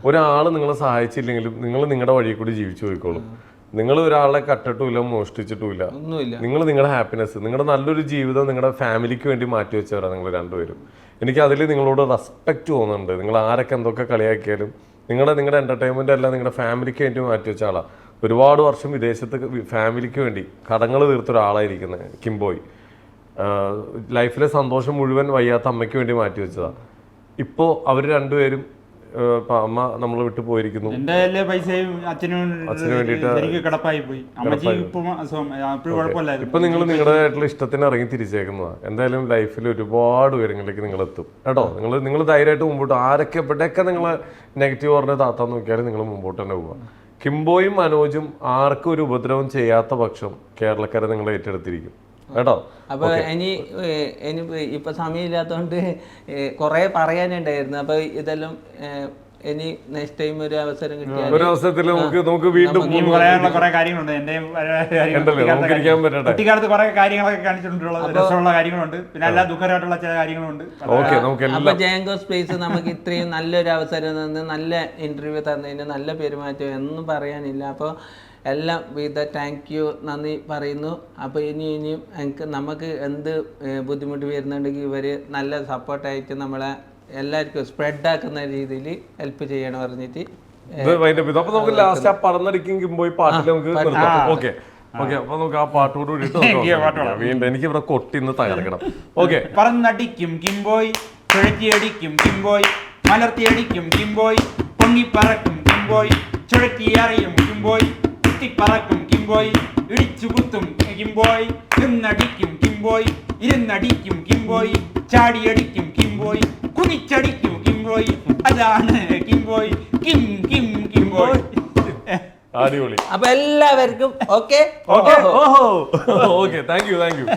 ഒരാള് നിങ്ങളെ സഹായിച്ചില്ലെങ്കിലും നിങ്ങൾ നിങ്ങളുടെ വഴി കൂടി ജീവിച്ചു പോയിക്കോളും. നിങ്ങൾ ഒരാളെ കട്ടിട്ടുമില്ല, മോഷ്ടിച്ചിട്ടുമില്ല. നിങ്ങൾ നിങ്ങളുടെ ഹാപ്പിനെസ്, നിങ്ങളുടെ നല്ലൊരു ജീവിതം നിങ്ങളുടെ ഫാമിലിക്ക് വേണ്ടി മാറ്റി വെച്ചവരാണ് നിങ്ങൾ രണ്ടുപേരും. എനിക്ക് അതിൽ നിങ്ങളോട് റെസ്പെക്റ്റ് തോന്നുന്നുണ്ട്. നിങ്ങൾ ആരൊക്കെ എന്തൊക്കെ കളിയാക്കിയാലും നിങ്ങളുടെ എൻ്റർടൈൻമെൻ്റ് എല്ലാം നിങ്ങളുടെ ഫാമിലിക്ക് വേണ്ടി മാറ്റി വെച്ച ആളാണ്. ഒരുപാട് വർഷം വിദേശത്ത് ഫാമിലിക്ക് വേണ്ടി കടങ്ങൾ തീർത്ത ഒരാളായിരിക്കുന്നത് കിംബോയ്. ലൈഫിലെ സന്തോഷം മുഴുവൻ വയ്യാത്ത അമ്മയ്ക്ക് വേണ്ടി മാറ്റി വെച്ചതാണ്. ഇപ്പോൾ അവർ രണ്ടുപേരും, അമ്മ നമ്മളെ വിട്ടു പോയിരിക്കുന്നു. എന്റെ എല്ലാ പൈസയും അച്ഛന് വേണ്ടിയിട്ട് കിടപ്പായി പോയി. ഇപ്പൊ നിങ്ങൾ നിങ്ങളുടേതായിട്ടുള്ള ഇഷ്ടത്തിന് ഇറങ്ങി തിരിച്ചേക്കുന്നതാണ്. എന്തായാലും ലൈഫിൽ ഒരുപാട് ഉയരങ്ങളിലേക്ക് നിങ്ങൾ എത്തും കേട്ടോ. നിങ്ങൾ ധൈര്യമായിട്ട് മുമ്പോട്ട്, ആരൊക്കെ എവിടെയൊക്കെ നിങ്ങൾ നെഗറ്റീവ് പറഞ്ഞ താത്താൻ നോക്കിയാലും നിങ്ങൾ മുമ്പോട്ട് തന്നെ പോവാം. കിംബോയും മനോജും ആർക്കും ഒരു ഉപദ്രവം ചെയ്യാത്ത പക്ഷം കേരളക്കാരെ നിങ്ങൾ ഏറ്റെടുത്തിരിക്കും കേട്ടോ. അപ്പൊ ഇനി ഇപ്പൊ സമയമില്ലാത്തോണ്ട് കൊറേ പറയാനുണ്ടായിരുന്നു. അപ്പൊ ഇതെല്ലാം ഇനി നെക്സ്റ്റ് ടൈം ഒരു അവസരം കിട്ടിയാൽ ഒരു അവസരത്തിൽ നമുക്ക് വീണ്ടും പറയാനുള്ള കുറെ കാര്യങ്ങളുണ്ട്. എന്റെ കുട്ടിക്കാലത്ത് കുറെ കാര്യങ്ങളൊക്കെ കാണിച്ചിട്ടുള്ള രസമുള്ള കാര്യങ്ങളുണ്ട്. പിന്നെ എല്ലാ ദുഃഖകരമായിട്ടുള്ള ചില കാര്യങ്ങളുണ്ട്. അപ്പൊ ജാങ്കോ സ്പേസ് നമുക്ക് ഇത്രയും നല്ലൊരു അവസരം തന്ന്, നല്ല ഇന്റർവ്യൂ തന്നതിന്, നല്ല പെരുമാറ്റം ഒന്നും പറയാനില്ല. അപ്പോൾ എല്ലാം വിധ താങ്ക് യു, നന്ദി പറയുന്നു. അപ്പോൾ ഇനിയും നമുക്ക് എന്ത് ബുദ്ധിമുട്ട് വരുന്നുണ്ടെങ്കിൽ ഇവർ നല്ല സപ്പോർട്ടായിട്ട് നമ്മളെ എല്ലാവർക്കും സ്പ്രെഡ് ആക്കുന്ന രീതിയിൽ ഹെൽപ്പ് ചെയ്യണം പറഞ്ഞിട്ട് ഇത് വൈൻഡ് അപ്പ് ചെയ്തു. അപ്പൊ നമുക്ക് ലാസ്റ്റ് ആ പറന്നടിക്കും പോയി പാട്ടിൽ നമുക്ക് നിർത്താം. ഓക്കെ ഓക്കെ, അപ്പൊ നമുക്ക് ആ പാട്ടോട് കൂടിയിട്ട് വീണ്ടും എനിക്ക് ഇവിടെ കൊട്ടിന്ന് തകർക്കണം. ഓക്കെ, പറന്നടിക്കും കിംബോയ്, ചുഴറ്റിയടിക്കും കിംബോയ്, മലർത്തിയടിക്കും കിംബോയ്, പൊങ്ങിപ്പറക്കും കിംബോയ്, ചുഴറ്റിയറിയും കിംബോയ്, കുത്തിപ്പറക്കും കിംബോയ്, ഇടിച്ചു കുത്തും കിംബോയ്, നിന്നടിക്കും കിംബോയ്, ഇരുന്നടിക്കും കിംബോയ്, ചാടിയടിക്കും കിംബോയ്, കുനിച്ചടിക്കും കിംബോയ്, അതാണ് കിംബോയ്, കിം കിം കിംബോയ്. അടിപൊളി. അപ്പൊ എല്ലാവർക്കും ഓക്കെ ഓക്കെ, താങ്ക് യു.